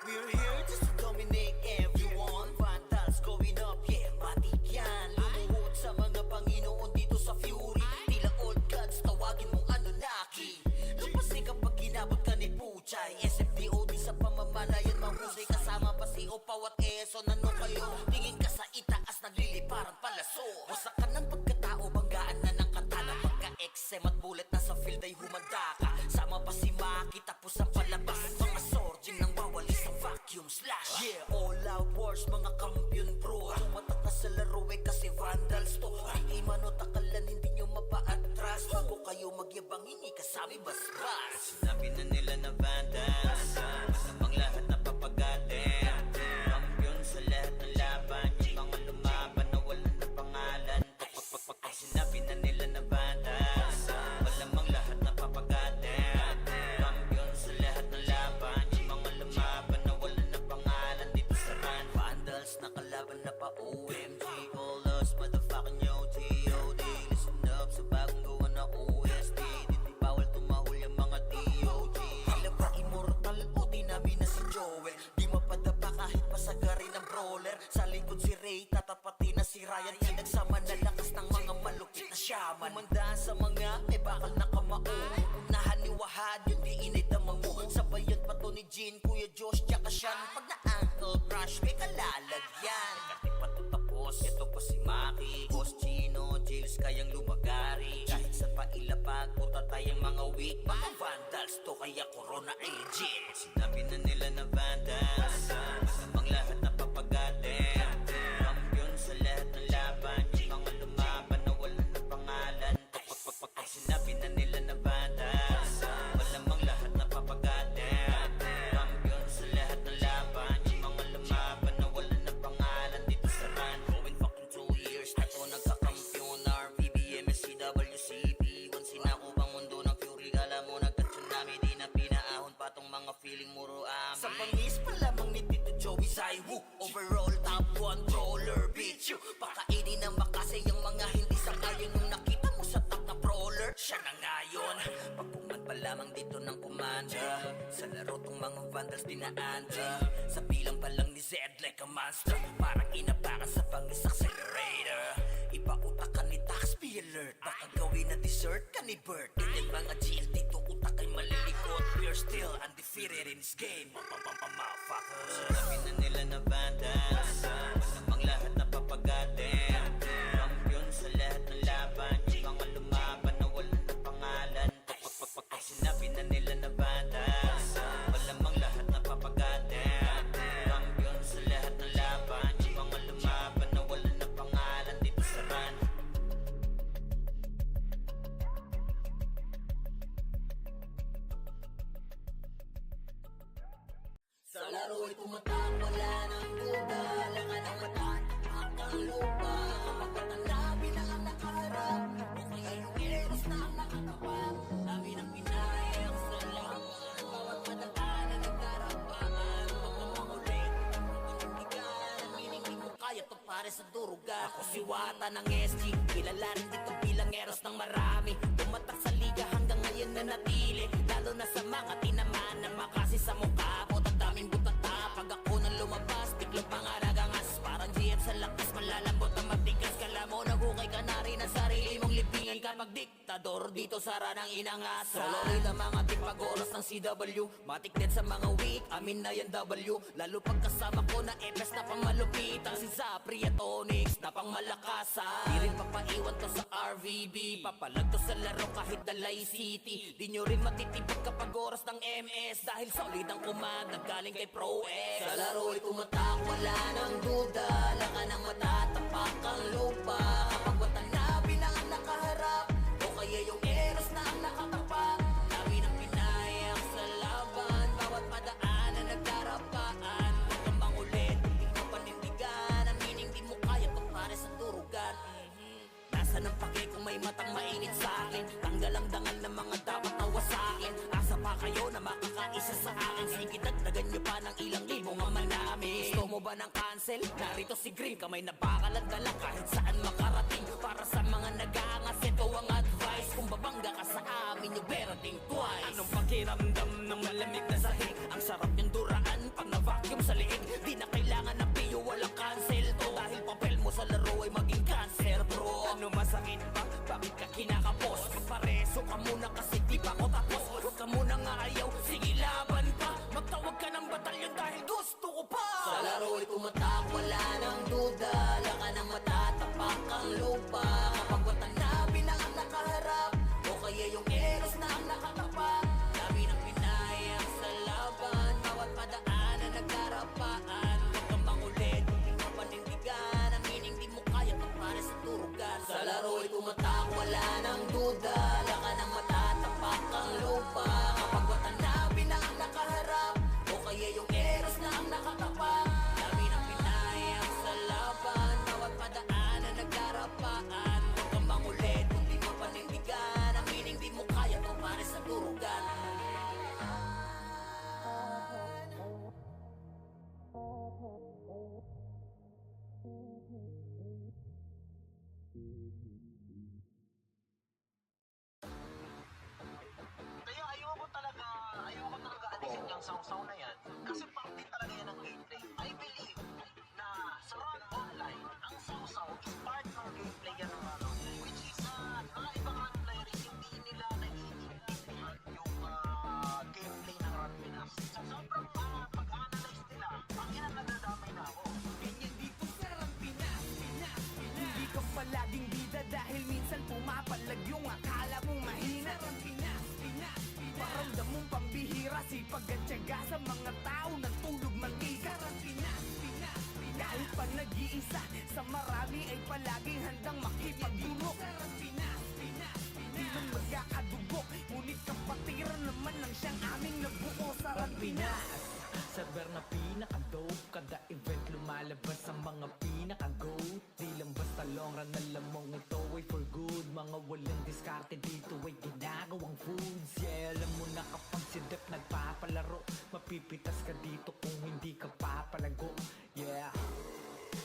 We're here just to dominate everyone. Vandals going up, yeah, matik yan. Lumuhod sa mga Panginoon dito sa Fury. Tila old gods, tawagin mong Anunnaki. Lupasin kapag ginabot ka ni Puchay. SFDOD sa pamamalayan mahusay. Kasama pa si Opaw at Eson. Ano kayo? Tingin ka sa itaas, nagliliparang palaso. Wasak ka ng pagkatao, banggaan na ng katana. Pagka-XM at bullet na sa field ay humanda ka. Sama pa si Maki, tapos ang palabas. Mga sorging nang wawali sa vacuum slash. Yeah, all out wars, mga kampiyon bro. Tumatak na sa laro eh kasi Vandals to. Ay mano takalan, hindi nyo mapa-atras. Huwag ko kayo magyabang, hindi kasami basbas. Sinabi na nila na Vandals, masamang lahat na papagatin. Kampiyon sa lahat ng laban, yung mga lumaban na wala na pangalan. Pag sinabi na nila na Vandals, malamang lahat na papagatin. Kampiyon sa lahat ng laban, yung mga lumaban na wala na pangalan dito sa run. Vandals nakalaban na pa OMG. All us motherfucking yo G.O.D. Listen up sa bagong gawa na OST. Hindi bawal tumahol yung mga DOG. Tila ba immortal o dinamin na si Joel? Di mapadapa kahit pasagarin ng brawler. Sa likod si Ray, tatapatin na si Ryan. Pinagsama na lakas ng mga malupit na shaman. Kumandaan sa mga may bakal na kamao. Unahan ni Wahad yung di inidamang mo. Sabayan pa to ni Jean, Kuya Josh, tsaka Sean. Pag na-ankle crush, may kalalagyan. Kati pa to tapos, ito pa si Maki, Boss Chino, Jails kayang lumagari. Kahit sa pailapag, puta tayong mga weak. Mga Vandals to, kaya Corona agent. Sinabi na nila na Vandals, masamang lahat na papagatin. Kampiyon sa lahat ng laban, yung mga lumaban na wala na pangalan. Pag sinabi na nila na Vandals, malamang lahat na papagatin. Kampiyon sa lahat ng laban, yung mga lumaban na wala na pangalan dito sa run. Going fucking 2 years na to nagkakampiyon. RVBM, SCWCP. Wansin ako bang mundo ng Fury. Kala mo nagka-tsunami, di na pinaahon pa tong mga feeling muro amin. Sa pangis pa lamang ni Tito Joey Zaiwu. Overall top 1 brawler, bitch you. Pakainin ng makasay yung mga hindi pa lamang dito ng kumanda. Sa laro tong mga vandals dinaanda. Sa bilang pa lang ni Zed like a monster. Parang inapakan sa pangis accelerator. Ipautak ni Tax, be alert. Baka gawin na dessert ka ni Bert. Ganyan mga GL dito, utak ay malilikot. We're still undefeated in this game. Motherfuckers. Sinabi na nila na vandals, malamang lahat na papagatin. Kampiyon sa lahat ng laban, yung mga lumaban na wala na pangalan. Pag sinabi na nila na vandals, malamang lahat na papagatin. Kampiyon sa lahat ng laban, yung mga lumaban na wala na pangalan dito sa run. Sa laro'y tumatak, wala nang duda. Lakan ang mata, akang lupa. Kapag matanda, bilang nakaharap. O kaya yung eros na ang nakatapat. Namin ang pinayang sa laban. Bawat madaan na nagkarapaan. Pagkamangulit, pagkamantigan. Ang meaning di mo kaya to pare sa durugan. Ako si Wata ng SG. Kilala rin dito bilang eros ng marami. Tumatak sa liga hanggang ngayon na natili. Lalo na sa mga tinamaan na makasi sa mukha. Daming butata, pag ako nang lumabas tiklop ang aragangas, parang GM sa lakas. Malalambot na matigas, kala mo naghukay ka na rin ang sarili mong libingan. Kapag diktador dito sa ranang inangas. Solo rin ang mga tipag-oras ng CW. Matik din sa mga weak, amin na yan W. Lalo pagkasama ko na FS na pang malupitan. Si Zapri at Onyx na pang malakasan. Di rin papaiwan to sa RVB. Papalag to sa laro kahit Dalay City. Di nyo rin matitipag kapag oras ng MS. Dahil solid ang command galing kay Pro X. Sa laro'y tumatak, wala nang duda. Lakan ang mata, tapak ang lupa. Kapag matanda, bilang ang nakaharap. O kaya yung eros na ang nakatapak. Dami ng pinayak sa laban. Bawat madaan na nagkarapaan. Huwag kang mangulit, hindi mo panindigan. Ang meaning di mo kaya to pare sa durugan. Nasa ng pake kung may matang mainit sa akin. Tanggal ang dangal ng mga dapat nawa sa akin. Asa pa kayo na makakaisa sa akin. Sige, dagdagan nyo pa ng ilang libong ama namin. Gusto mo ba ng cancel? Narito si Green, kamay na bakalan dala kahit saan makarating. Para sa mga nag-aangas, ito ang advice. Kung babangga ka sa amin, you better think twice. Anong pakiramdam ng malamig na sahig? Ang sarap yung duraan pag na-vacuum sa liig. Di na kailangan na piyo, walang cancel to. Dahil papel mo sa laro ay maging cancer, bro. Ano masakit pa? Bakit ka kinakapos? Pareso ka muna kasi di pa ako tapos. Huwag ka muna nga ayaw, sige laban pa. Magtawag ka ng batalyon dahil gusto ko pa. Sa laro'y tumatak, wala nang duda. Lakan ang mata, tapak ang lupa. Kapag matanda, bilang ang nakaharap. O kaya yung eros na ang nakatapak. Dami ng pinayang sa laban. Bawat padaan na nagkarapaan. Huwag kang mangulit, hindi mo panindigan. Ang meaning di mo kaya to pare sa durugan. Sa laro'y tumatak, wala nang duda. Lakan ang mata, tapak ang lupa. Kapag matanda, bilang ang nakaharap. O kaya yung eros na ang nakatapak. Dami ng pinayang sa laban. Bawat padaan na nagkarapaan. Huwag kang mangulit, hindi mo panindigan. Ang meaning di mo kaya to pare sa durugan. Kaya ayoko talaga alisin yung saw-saw na yan. Kasi parte talaga yan ng gameplay. I believe na sa Run Online, ang saw-saw is part ng gameplay yan ng ano. Which is, mga ibang run players, hindi nila naiintindihan yung gameplay ng Run Pinas. So, sobrang pag-analyze nila, ang ina nadadamay na ako. Ganyan dito sa Rampinas, Pinas. Hindi ka palaging bida dahil minsan pumapalag yung akala mong mahina. Rampinas, Pinas. Paramdam mong pambihira, sipag at tiyaga sa mga tao nagtulog mag-isa. Rampinas, Pinas. Kahit pa nag-iisa, sa marami ay palaging handang makipagdulok. Rampinas, Pinas. Di man magkakadugok, ngunit kapatiran naman ng siyang aming nabuo sa Rampinas. Server na pinaka-dope, kada event lumalabas ang mga pinaka-goat. Di lang basta long run, alam mong ito ay for good. Mga walang diskarte dito ay ginagawang foods. Yeah, alam mo na kapag si Dep nagpapalaro, mapipitas ka dito kung hindi ka papalago. Yeah,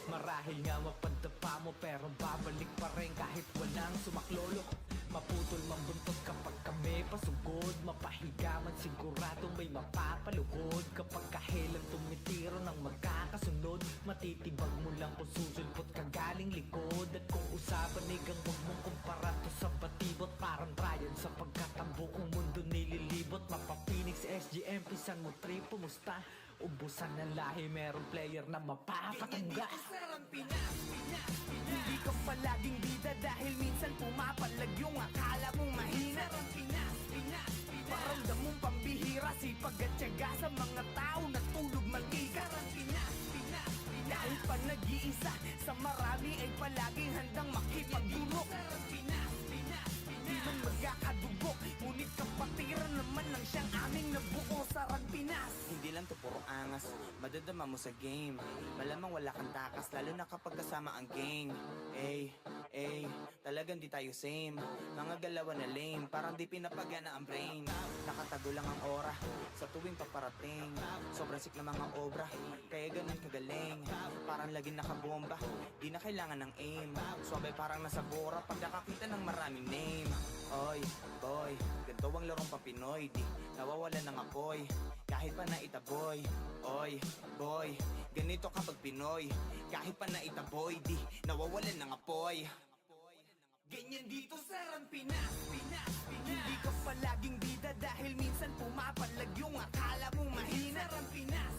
marahil nga mapadapa mo pero babalik pa rin kahit walang sumaklolo. Maputol mang buntot kapag kami pasugod, mapahiga man sigurado may mapapaluhod. Kapag kahelang tumitiro ng magkakasunod, matitibag mo lang kung susulpot ka galing likod. At kung usapan igang huwag mong kumpara to sa batibot, parang Ryan sapagkat ang buong mundo nililibot. Mapa-Phoenix, SGM, pisan mo trip, pumusta? Ubusan ng lahi, merong player na mapapatangga. Hindi ka palaging bida dahil minsan pumapalag yung akala mong mahina. Paramdam mong pambihira, sipag at tiyaga sa mga tao na tulog mag-ika. Dahil pa nag-iisa, sa marami ay palaging handang makipagdulok. Di man magkakadugo, ngunit kapatiran naman ng siyang aming nabuo sa Pinas. Hindi lang to puro angas, madadama mo sa game. Malamang wala kang takas, lalo na kapag kasama ang gang. Talagang di tayo same. Mga galawan na lame, parang di pinapagana ang brain. Nakatago lang ang aura sa tuwing paparating. Sobrang sick na mga obra, kaya ganun kagaling. Parang laging nakabomba, di na kailangan ng aim. Suwabay parang nasa bora pag nakakita ng maraming name. Oy, boy, ganito ang larong papinoy, di nawawalan ng apoy kahit pa naitaboy. Oy, boy, ganito kapag Pinoy, kahit pa naitaboy, di nawawalan ng apoy. Ganyan dito sa Pinas. Hindi ka palaging bida dahil minsan pumapalag yung akala mong mahina. Pinas.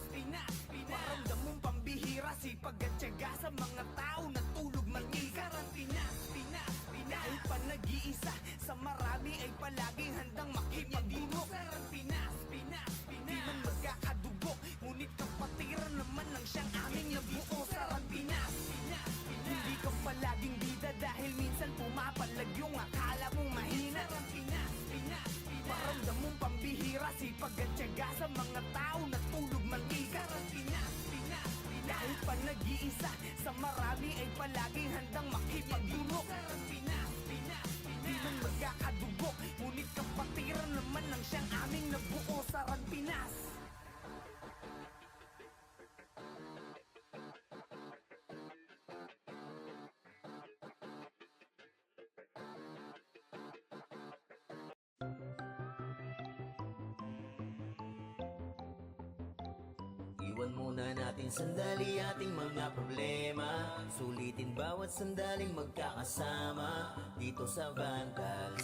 Paramdam mong pambihira, sipag at tiyaga sa mga tao na tulog mag-ika. Pinas. Dahil pa nag-iisa, sa marami ay palaging handang makipagdulok. Pinas. Di man magkakadugo, ngunit kapatiran naman ng siyang aming nabuo sa Pinas. Hindi ka palaging bida dahil minsan pumapalag yung akala mong mahina. Paramdam mong pambihira, sipag at tiyaga sa mga tao na tulog mag-ika. Dahil pa nag-iisa, sa marami ay palaging handang makipagdulok. Di man magkakadugo, ngunit kapatiran naman ng siyang aming nabuo sa Pinas. Iwan muna natin sandali ating mga problema. Sulitin bawat sandaling magkakasama. Dito sa Vandals,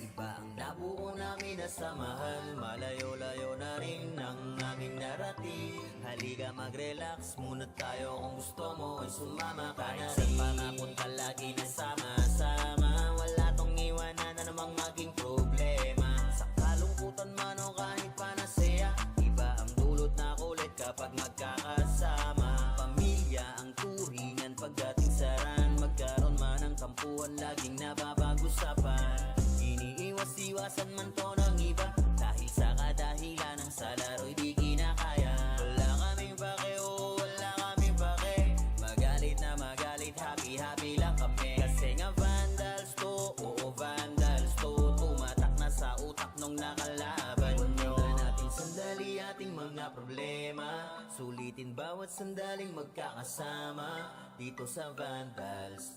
iba ang nabuo namin na samahan. Malayo-layo na rin ang aming narating. Halika mag-relax muna tayo, kung gusto mo ay sumama ka na rin. Sa pangapunta lagi na sama-sama. Wala tong iwanan na namang maging problema. Sa kalungkutan man o kahit panasaya, iba ang dulot na kulit kapag magkakasama. Pamilya ang turingan pagdating sa ran. Magkaroon man ng kampuhan, laging napapag-usapan. Iniiwas-iwasan man to ng iba dahil sa kadahilan ng sa laro'y di kinakaya. Wala kaming pake, oh wala kaming pake. Magalit na magalit, happy-happy lang kami. Kasi nga Vandals to, oo Vandals to. Tumatak na sa utak nung nakalaban nyo. Natin sandali ating mga problema. Sulitin bawat sandaling magkakasama. Dito sa Vandals,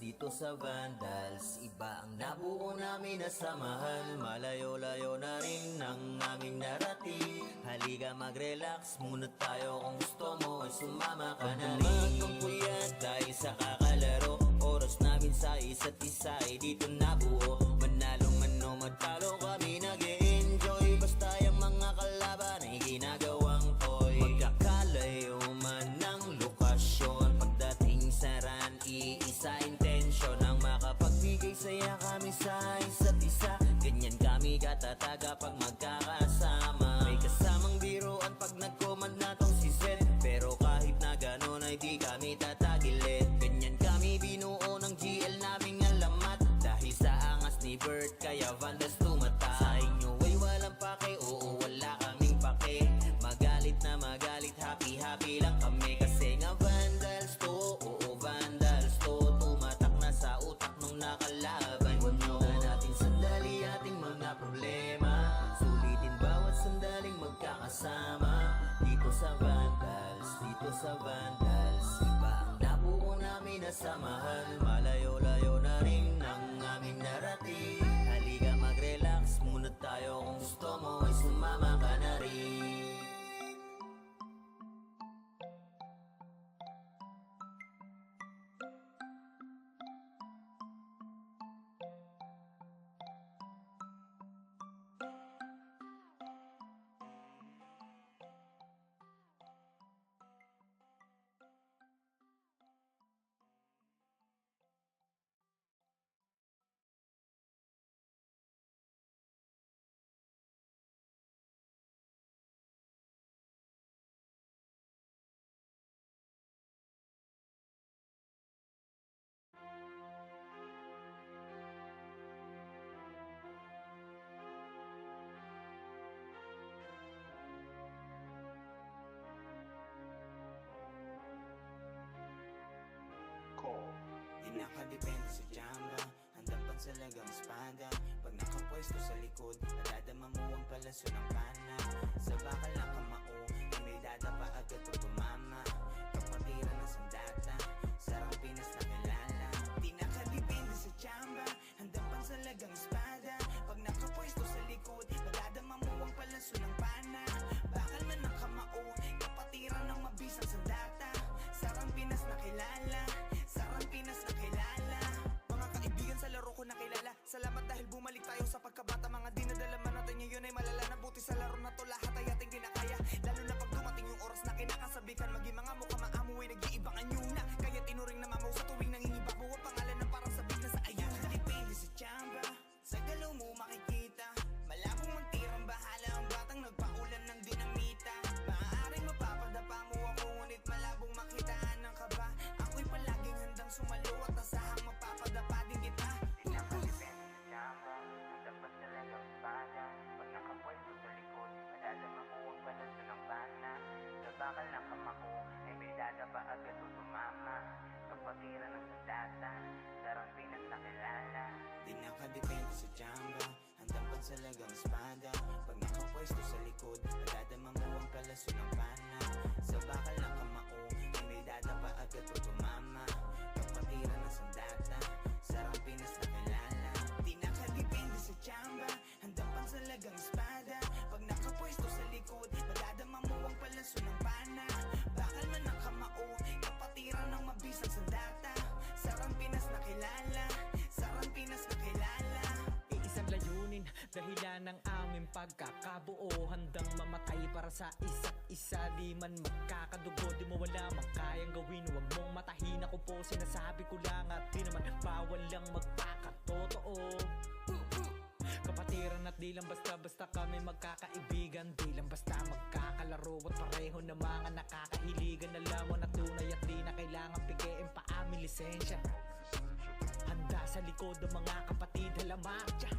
iba ang nabuo namin na samahan. Malayo-layo na rin ang aming narating. Halika mag-relax muna tayo, kung gusto mo ay sumama ka na rin. Magkampuyan dahil sa kakalaro, oras namin sa isa't isa ay dito nabuo. Manalo man o matalo kami nag-e-enjoy. Basta yung mga kalaban ay ginagawang toy. Magkakalayo man ng lokasyon, pagdating sa ran, iisa intensyon ang makapagbigay saya kami sa isa't isa. Ganyan kami katataga pag magkakasama. May kasamang biruan pag nag-command na tong si Zed, pero kahit na ganon ay di kami tatagilit. Ganyan kami binuo ng GL naming alamat. Dahil sa angas ni Bert, kaya Vandals tumata. Sa inyo ay walang pake, oo wala kaming pake. Magalit na magalit, happy-happy lang kami. Kasi nga Vandals to, oo Vandals to. Tumatak na sa utak nung nakalaban nyo. Natin sandali ating mga problema. Sulitin bawat sandaling magkakasama. Dito sa Vandals, iba ang nabuo namin na samahan. Malayo-layo na rin ang aming tayo. Kung gusto mo ay sumama ka na rin. Di nakadepende sa tsamba, handang pansalagang espada. Pag nakapwesto sa likod, nadadama mo ang palaso ng pana. Sa bakal na kamao, ay may dadapa agad o tumama. Kapatiran ng sandata, sarang Pinas na kilala. Di nakadepende sa tsamba, handang pansalagang espada. Pag nakapwesto sa likod, nadadama mo ang palaso ng pana. Bakal man ng kamao, kapatiran ng mabisang sandata. Sarang Pinas na kilala, sarang Pinas na kilala. Mga kaibigan sa laro ko nakilala, salamat dahil bumalik tayo sa pagkabata. Mga dinadalaman natin ngayon ay malala na, buti sa laro na to lahat ay ating kinakaya. Lalo na pag dumating yung oras na kinakasabikan, maging mga mukha maamu ay nag-iibang anyo na. Kaya tinuring na mamaw sa tuwing nangingibabaw ang pangalan ng parang sabik na sa ayun. Depende sa tsamba, sa galaw mo makikita. Malabong magtirang bahala ang batang nagpaulan ng dinamita. Maaaring mapapadapa mo ako, ngunit malabong makitaan ng kaba. Ako'y palaging handang sumalo at asahang mapapadapa din kita. Pinakadepende sa tsamba, handang pansalagang espada. Pag nakapwesto sa likod, madadama mo ang palaso ng bana. Sa bakal ng kamako, ay may dadapa agad o tumama. Kapatiran ng sandata, sarang Pinas na kilala. Di nakadepende sa tsamba, handang pansalagang espada. Pag nakapwesto sa likod, madadama mo ang palaso ng bana. Sa bakal ng kamao, ay may dadapa agad o tumama. Kapatiran ng sandata, sarang Pinas na kilala. Di nakadepende sa tsamba, handang pansalagang espada. Pag nakapwesto sa likod, madadama mo ang palaso ng bana. Bakal man ng kamao, kapatiran ng mabisang sandata. Sarang Pinas na kilala, sarang Pinas na kilala. Iisang layunin, dahilan ng aming pagkakabuo. Handang mamatay para sa isa't isa. Di man magkakadugo, di mo wala mang kayang gawin. Huwag mong matahin ako po, sinasabi ko lang. At di naman bawal lang magpakatotoo. Kapatiran at di lang basta-basta kami magkakaibigan. Di lang basta magkakalaro at pareho na mga nakakahiligan. Alam mo na tunay at di na kailangan pigiin pa aming lisensya. Handa sa likod ng mga kapatid, halamatya.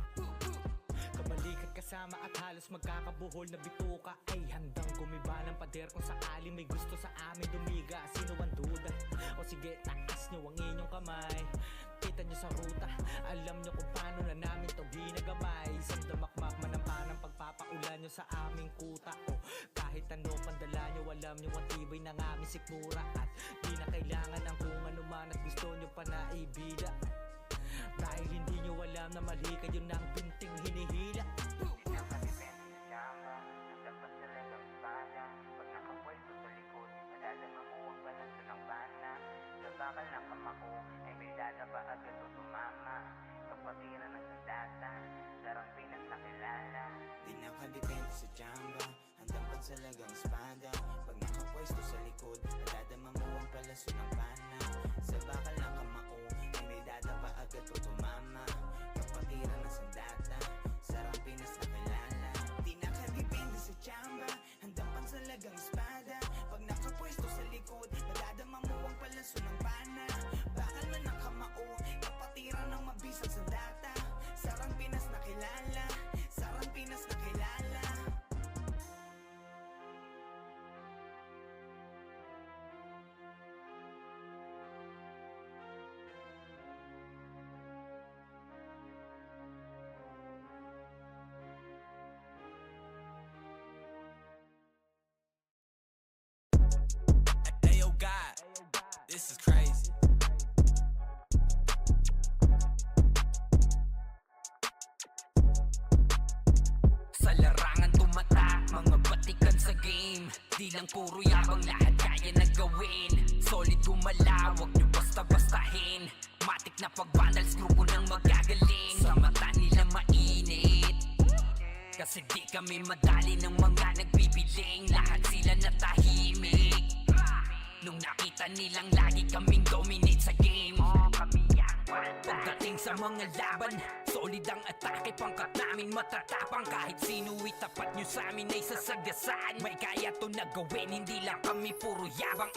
Kabalikat kasama at halos magkakabuhol na bituka. Ay handang gumiba ng pader kung sakali may gusto sa amin dumiga. Sino ang duda? O sige, taas nyo ang inyong kamay. Kita nyo sa ruta, alam nyo kung paano na namin to ginagamay. Isang damakmak man ang panang pagpapaulan nyo sa aming kuta. O kahit ano pandala nyo, alam nyo ang tibay ng aming sikmura. At di na kailangan ng kung ano man at gusto nyo pa na ibida. Dahil hindi nyo alam na mali kayo ng binting hinihila. Nakadepende sa tsamba, handang pansalagang espada. Pag nakapwesto sa likod, madadama mo ang palaso ng bana. Sa bakal ng kamako, ay may dadapa agad o tumama. Kapatiran ng sandata, sarang Pinas na kilala. Di nakadepende sa tsamba, handang pansalagang espada. Pag nakapwesto sa likod, madadama mo ang palaso ng bana. Sa bakal ng kamao, ay may dadapa agad o tumama. Kapatiran ng sandata, sarang Pinas na kilala. Di nakadepende sa tsamba, handang pansalagang espada. Pag nakapwesto sa likod, madadama mo ang palaso ng bana. Bakal man ng kamao, kapatiran ng mabisang sandata. Sarang Pinas na kilala, sarang Pinas na kilala. game. Di lang puro yabang, lahat kaya na gawin. Solid gumalaw, wag nyo basta-bastahin. Matik na pag-vandals, grupo ng magagaling. Sa mata nila mainit, kasi di kami madali ng mga nagbibiling. Lahat sila natahimik nung nakita nilang lagi kaming dominate sa game. Pagdating sa mga laban, solid ang atake. Pangkat namin matatapang, kahit sinu'y tapat nyo sa amin ay sasagasaan. May kaya to na gawin, hindi lang kami puro yabang.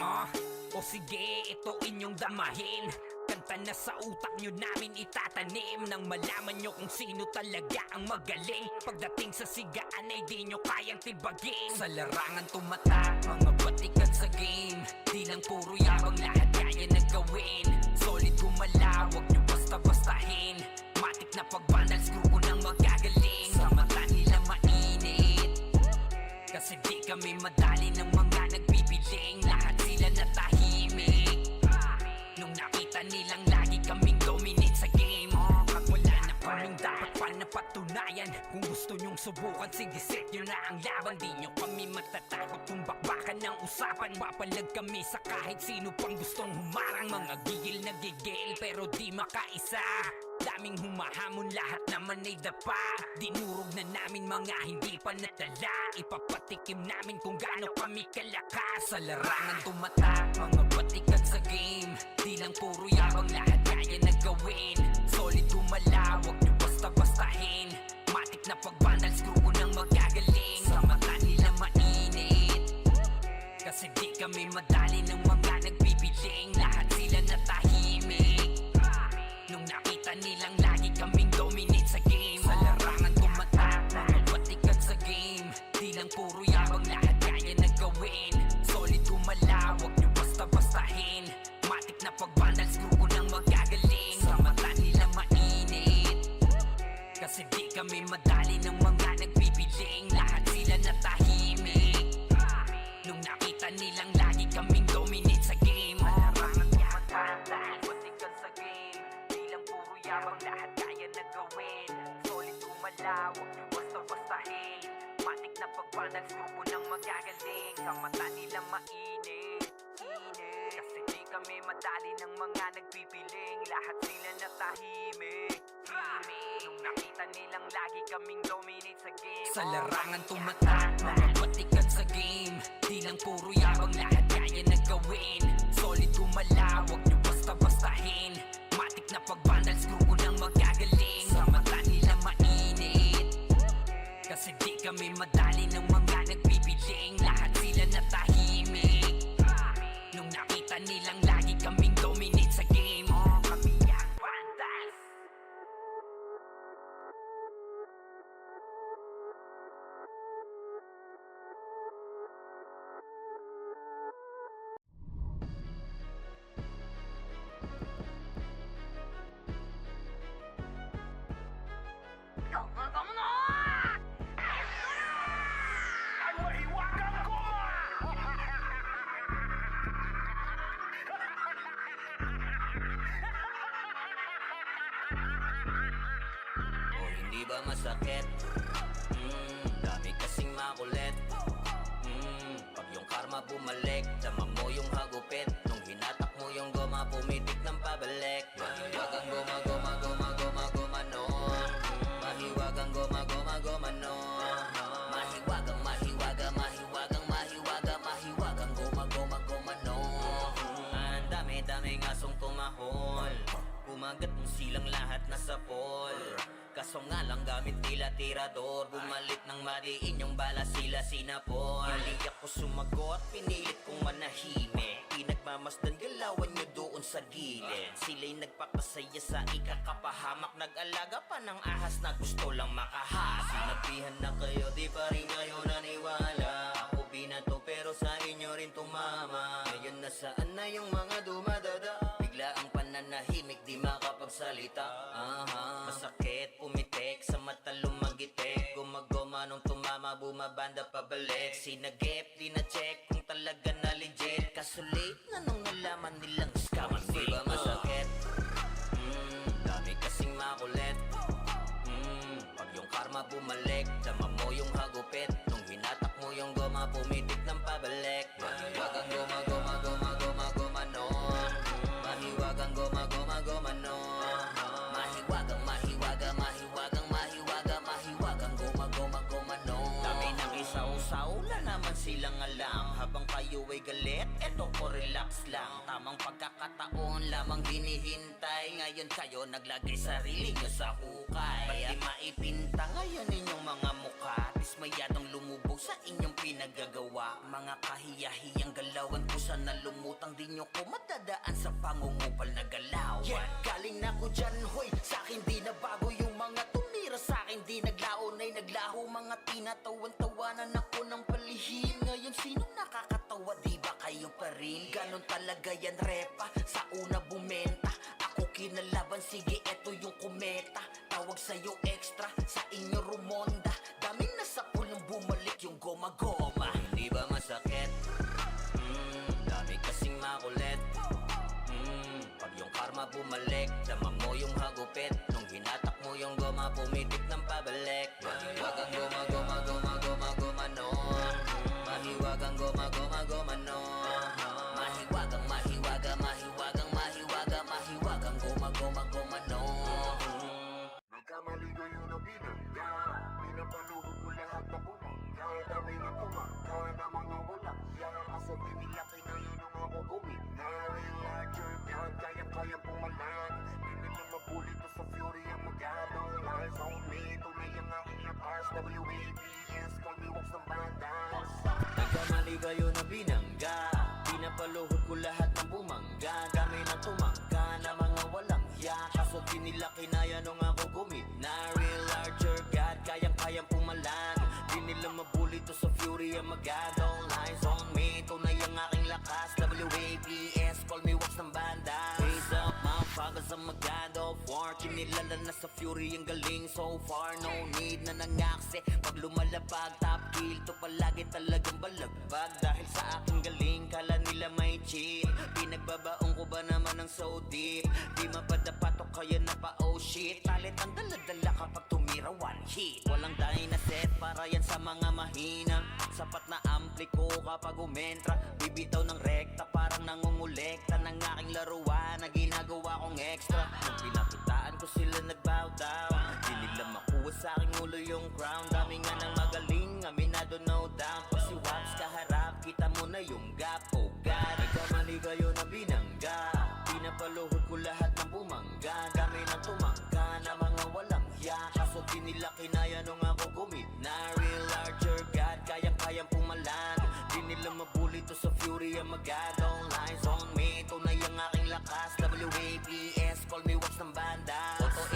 O sige, ito inyong damahin. Kanta na sa utak nyo namin itatanim, nang malaman nyo kung sino talaga ang magaling. Pagdating sa sigaan ay di nyo kayang tibagin. Sa larangan tumatak, mga batikan sa game. Di lang puro yabang, lahat kaya na gawin. Solid gumalaw, wag nyo basta-bastahin. Matik na pag-vandals, grupo ng magagaling. Sa mata nila mainit, kasi di kami madali ng mga nagbibiling. Lahat sila natahimik nung nakita nilang lagi kaming dominate sa game. Wala na kaming dapat pa na patunayan. Kung gusto nyong subukan, sige set nyo na ang laban. Di nyo kami matatakot kung bakbakan ng usapan. Papalag kami sa kahit sino pang gustong humarang. Mga gigil na gigil pero di makaisa. Daming humahamon, lahat naman ay dapa. Dinurog na namin mga hindi pa natala. Ipapatikim namin kung gaano kami kalakas. Sa larangan tumatak, mga batikan sa game. Di lang puro yabang, lahat kaya na gawin. Solid gumalaw, wag nyo basta-bastahin. Matik na pag-vandals, grupo ng magagaling. Sa mata nila mainit, kasi di kami madali ng mga nagbibiling. Lahat sila natahimik nung nakita nilang lagi kaming dominate sa game. Sa larangan tumatak, mga batikan sa game. Di lang puro yabang, lahat kaya na gawin. Solid gumalaw, wag nyo basta-bastahin. Matik na pag-vandals, grupo ng magagaling. Sa mata nila mainit, kasi di kami madali ng mga nagbibiling. Lahat sila natahimik nung nakita nilang lagi kaming dominate sa game. Larangan tumatak, batikan sa game. Di lang puro yabang, lahat kaya na gawin. Solid gumalaw, wag nyo basta-bastahin. Matik na pag-vandals, grupo ng magagaling. Sa mata nila mainit, kasi di kami madali ng mga nagbibiling. Lahat sila natahimik nung nakita nilang lagi kaming dominate sa game. Sa larangan tumatak, mga batikan sa game. Di lang puro yabang, lahat kaya na gawin. Solid gumalaw, wag nyo basta-bastahin. Matik na pag-vandals, grupo ng magagaling. Sa mata nila mainit, kasi di kami madali ng mga nagbibiling. Lahat sila natahimik nung nakita nilang lagi kaming dominate sa game. Kami ang vandals. O hindi ba masakit? Dami kasing makulit. Pag yung karma bumalik, dama mo yung hagupit. Nung hinatak mo yung goma, pumitik ng pabalik. Mahiwagang goma, goma, goma, goma, goma nun. Mahiwagang goma, goma, goma nun. Mahiwagang, mahiwaga, mahiwagang, mahiwaga, mahiwagang goma, goma, goma nun. Ang dami-daming asong tumahol. Kumagat mo silang lahat nasa pol. Kaso nga lang gamit nila tirador. Bumalit ng mariin yung bala sila sinapol. Hindi ako sumagot, pinilit kong manahimik. Pinagmamasdan galawan nyo doon sa gilid. Sila'y nagpapasaya sa ikakapahamak. Nag-alaga pa ng ahas na gusto lang makahas. Sinabihan na kayo, di pa rin kayo naniwala. Ako binato pero sa inyo rin tumama. Ngayon nasaan na yung mga dumadada? Bigla ang pananahimik, di makapagsalita. Masakit, pumitik, sa mata lumagitik. Gumagoma nung tumama, bumabanda pabalik. Sinagip, di na check kung talaga na legit. Kaso late na nung nalaman nilang scam ang di ba masakit? Dami kasing makulit. Pag yung karma bumalik, dama mo yung hagupit. Nung hinatak mo yung goma, pumitik wala naman silang alam. Habang kayo ay galit, eto ko relax lang. Tamang pagkakataon lamang hinihintay. Ngayon kayo naglagay sarili nyo sa hukay. Ba't di maipinta ngayon inyong mga mukha? Dismayadong lumubog sa inyong pinagagawa. Mga kahiyahiyang galawan ko sana lumutang. Di nyo ko matadaan sa pangungupal na galawan. Yeah, galing na ko dyan, hoy. Sa'kin di na bago yung mga tumira sa'kin. Di naglaon ay naglaho. Mga tinatawan-tawanan ako ng palihim. Ngayon sino nakakatawa? Di ba kayo pa rin? Ganon talaga yan, repa. Sa una bumenta, ako kinalaban. Sige, eto yung kometa. Tawag sa'yo extra, sa inyo rumonda. Daming nasa pulong bumalik yung goma-goma. Hindi ba masakit? Dami kasing makulit. Pag yung karma bumalik, dama mo yung hagupit. Nung hinatak mo yung goma, pumitik ng pabalik. Mahiwagang goma, goma, goma, goma, goma, no. Mahiwagang goma, goma, goma, no. Mahiwagang, mahiwaga, mahiwagang, mahiwaga, mahiwagang goma, goma, goma, no. Nagkamali kayo na binangga. Pinapaluhod ko lahat na bumangga. Dami na tumangga na mga walang yan. Asa di nila kinayo ng mga gumit na larger God, kaya-kaya pumalan. Di nila mabuli to sa fury ang magadong lies on me. Tunay ang aking lakas. WABS, call me walks ng bandas. Nagkamali kayo na binangga. Pinapaluhod ko lahat ng bumangga. Dami na tumangga na mga walang hiya. Kaso di nila kinaya nung ako gumit na real larger God, kayang-kayang pumalan. Di nila mabuli to sa fury ang magadong lies on me. Tunay ang aking lakas. WABS, call me wax ng banda. Raise up, motherfuckers ang magad of war. Kinilala na sa fury ang galing so far. No need na nangaksi. Pag lumalapag, top kill to palagi talagang balagbag. Dahil sa aking galing, kala nila may cheat. Pinagbabaong ko ba naman ng so deep? Di mapadapat o kaya na pa oh shit. Talit ang daladala kapag tumira one hit. Walang dynaset para yan sa mga mahina. Sapat na ampli ko kapag umentra. Bibitaw ng rekta parang nangungulekta ng aking laruan na ginagawa kong extra. Nung pinakitaan ko sila nagbow down. Di nila makuha sa aking ulo yung crown. Dami nga ng magaling, aminado no doubt. Pag si Waps kaharap, kita mo na yung gap. Oh God, nagkamali kayo na binangga. Pinapaluhod ko lahat ng bumangga. Dami na tumangga na mga walang hiya. Kaso di nila kinaya nung ako gumit na real larger God, kayang-kayang pumalan. Di nila mabuli to sa fury ang magadong lies on me. Tunay ang aking lakas. WABS, call me wax ng banda. Totoo